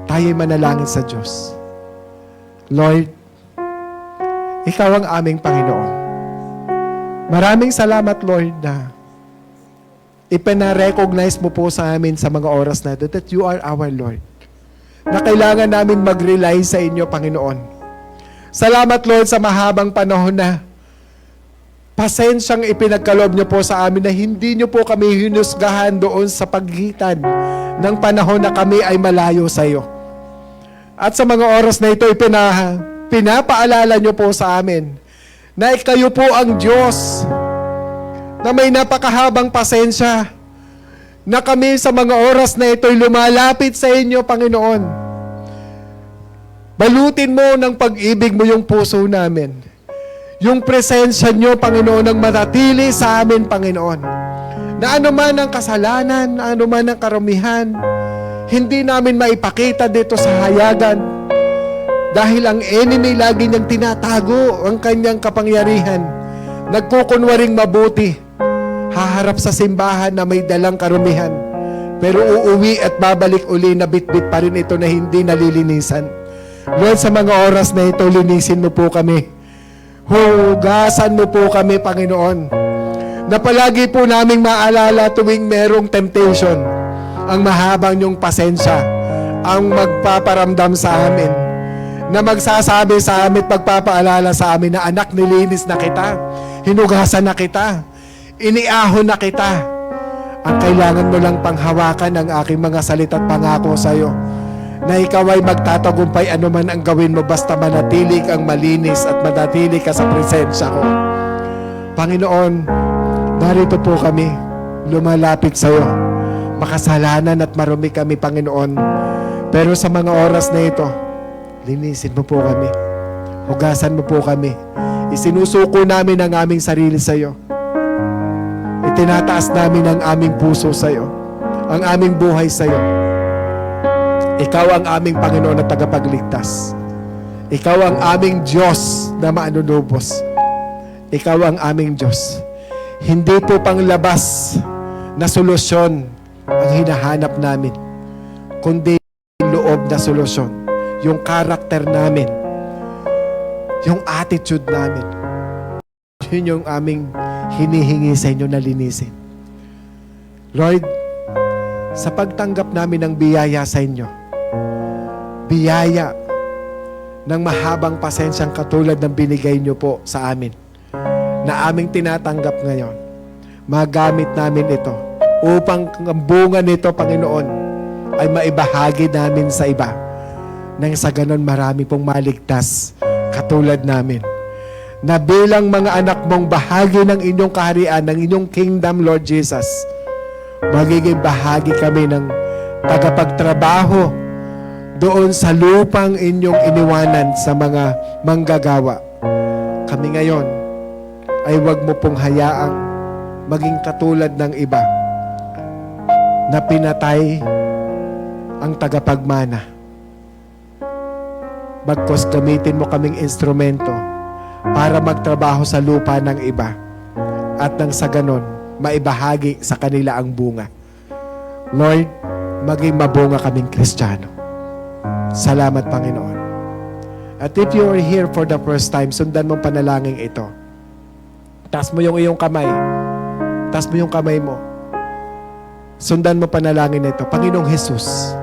tayo'y manalangin sa Diyos. Lord, Ikaw ang aming Panginoon. Maraming salamat, Lord, na ipina-recognize mo po sa amin sa mga oras na ito that you are our Lord. Na kailangan namin mag-rely sa inyo, Panginoon. Salamat, Lord, sa mahabang panahon na pasensyang ipinagkaloob niyo po sa amin na hindi niyo po kami hinusgahan doon sa pagitan ng panahon na kami ay malayo sa iyo. At sa mga oras na ito, pinapaalala niyo po sa amin na kayo po ang Diyos na may napakahabang pasensya, na kami sa mga oras na ito'y lumalapit sa inyo, Panginoon. Balutin mo ng pag-ibig mo yung puso namin. Yung presensya nyo, Panginoon, ang manatili sa amin, Panginoon. Na anuman ang kasalanan, na anuman ang karumihan, hindi namin maipakita dito sa hayagan. Dahil ang enemy lagi niyang tinatago ang kanyang kapangyarihan. Nagkukunwaring mabuti. Haharap sa simbahan na may dalang karumihan. Pero uuwi at babalik uli na bitbit pa rin ito na hindi nalilinisan. Lord, sa mga oras na ito, linisin mo po kami. Hugasan mo po kami, Panginoon. Na palagi po naming maalala tuwing merong temptation, ang mahabang niyong pasensya, ang magpaparamdam sa amin, na magsasabi sa amin, pagpapaalala sa amin na anak, nilinis na kita, hinugasan na kita, iniahon na kita. Ang kailangan mo lang panghawakan ang aking mga salita at pangako sa iyo, na ikaw ay magtatagumpay anuman ang gawin mo basta manatili kang malinis at manatili ka sa presensya ko. Panginoon, narito po kami, lumalapit sa iyo. Makasalanan at marumi kami, Panginoon. Pero sa mga oras na ito, linisin mo po kami. Hugasan mo po kami. Isinusuko namin ang aming sarili sa iyo. Itinataas namin ang aming puso sa iyo, ang aming buhay sa iyo. Ikaw ang aming Panginoon na tagapagligtas. Ikaw ang aming Diyos na manunubos. Ikaw ang aming Diyos. Hindi po panglabas na solusyon ang hinahanap namin, kundi loob na solusyon. Yung karakter namin, yung attitude namin, yun yung aming hinihingi sa inyo na linisin. Lord, sa pagtanggap namin ng biyaya sa inyo, biyaya ng mahabang pasensyang katulad ng binigay nyo po sa amin, na aming tinatanggap ngayon, magamit namin ito upang ang bunga nito, Panginoon, ay maibahagi namin sa iba, nang sa ganon marami pong maligtas katulad namin, na bilang mga anak mong bahagi ng inyong kaharian, ng inyong kingdom, Lord Jesus, magiging bahagi kami ng tagapagtrabaho doon sa lupang inyong iniwanan sa mga manggagawa. Kami ngayon ay huwag mo pong hayaang maging katulad ng iba na pinatay ang tagapagmana. Bagkus gamitin mo kaming instrumento para magtrabaho sa lupa ng iba at nang sa ganon, maibahagi sa kanila ang bunga. Lord, maging mabunga kaming Kristiyano. Salamat, Panginoon. At if you are here for the first time, sundan mong panalangin ito. Taas mo yung iyong kamay. Taas mo yung kamay mo. Sundan mo panalangin ito. Panginoong Jesus,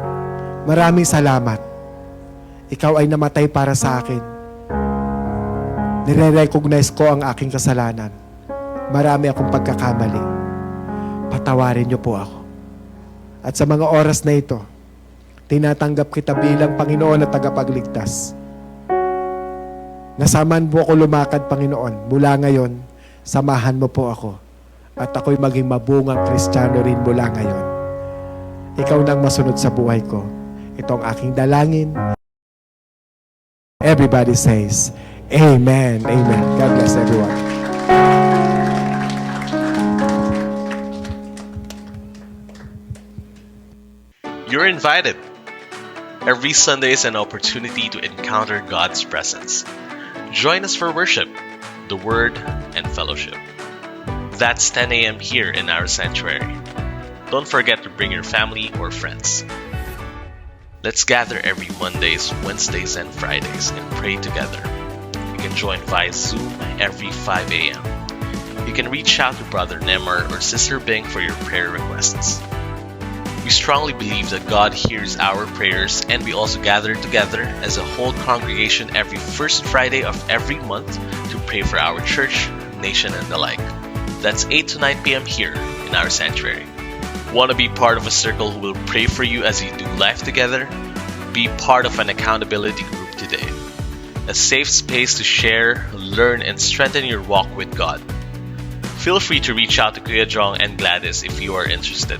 maraming salamat. Ikaw ay namatay para sa akin. Nire-recognize ko ang aking kasalanan. Marami akong pagkakamali. Patawarin niyo po ako. At sa mga oras na ito, tinatanggap kita bilang Panginoon at tagapagligtas. Nasaman mo ako lumakad, Panginoon. Mula ngayon, samahan mo po ako. At ako'y maging mabungang Kristiyano rin mula ngayon. Ikaw nang masunod sa buhay ko. Ito ang aking dalangin. Everybody says, Amen. Amen. God bless everyone. You're invited. Every Sunday is an opportunity to encounter God's presence. Join us for worship, the Word, and fellowship. That's 10 a.m. here in our sanctuary. Don't forget to bring your family or friends. Let's gather every Mondays, Wednesdays, and Fridays and pray together. You can join via Zoom every 5 a.m. You can reach out to Brother Nemar or Sister Bing for your prayer requests. We strongly believe that God hears our prayers, and we also gather together as a whole congregation every first Friday of every month to pray for our church, nation, and the like. That's 8 to 9 p.m. here in our sanctuary. Want to be part of a circle who will pray for you as you do life together? Be part of an accountability group today. A safe space to share, learn, and strengthen your walk with God. Feel free to reach out to Kuya Jong and Gladys if you are interested.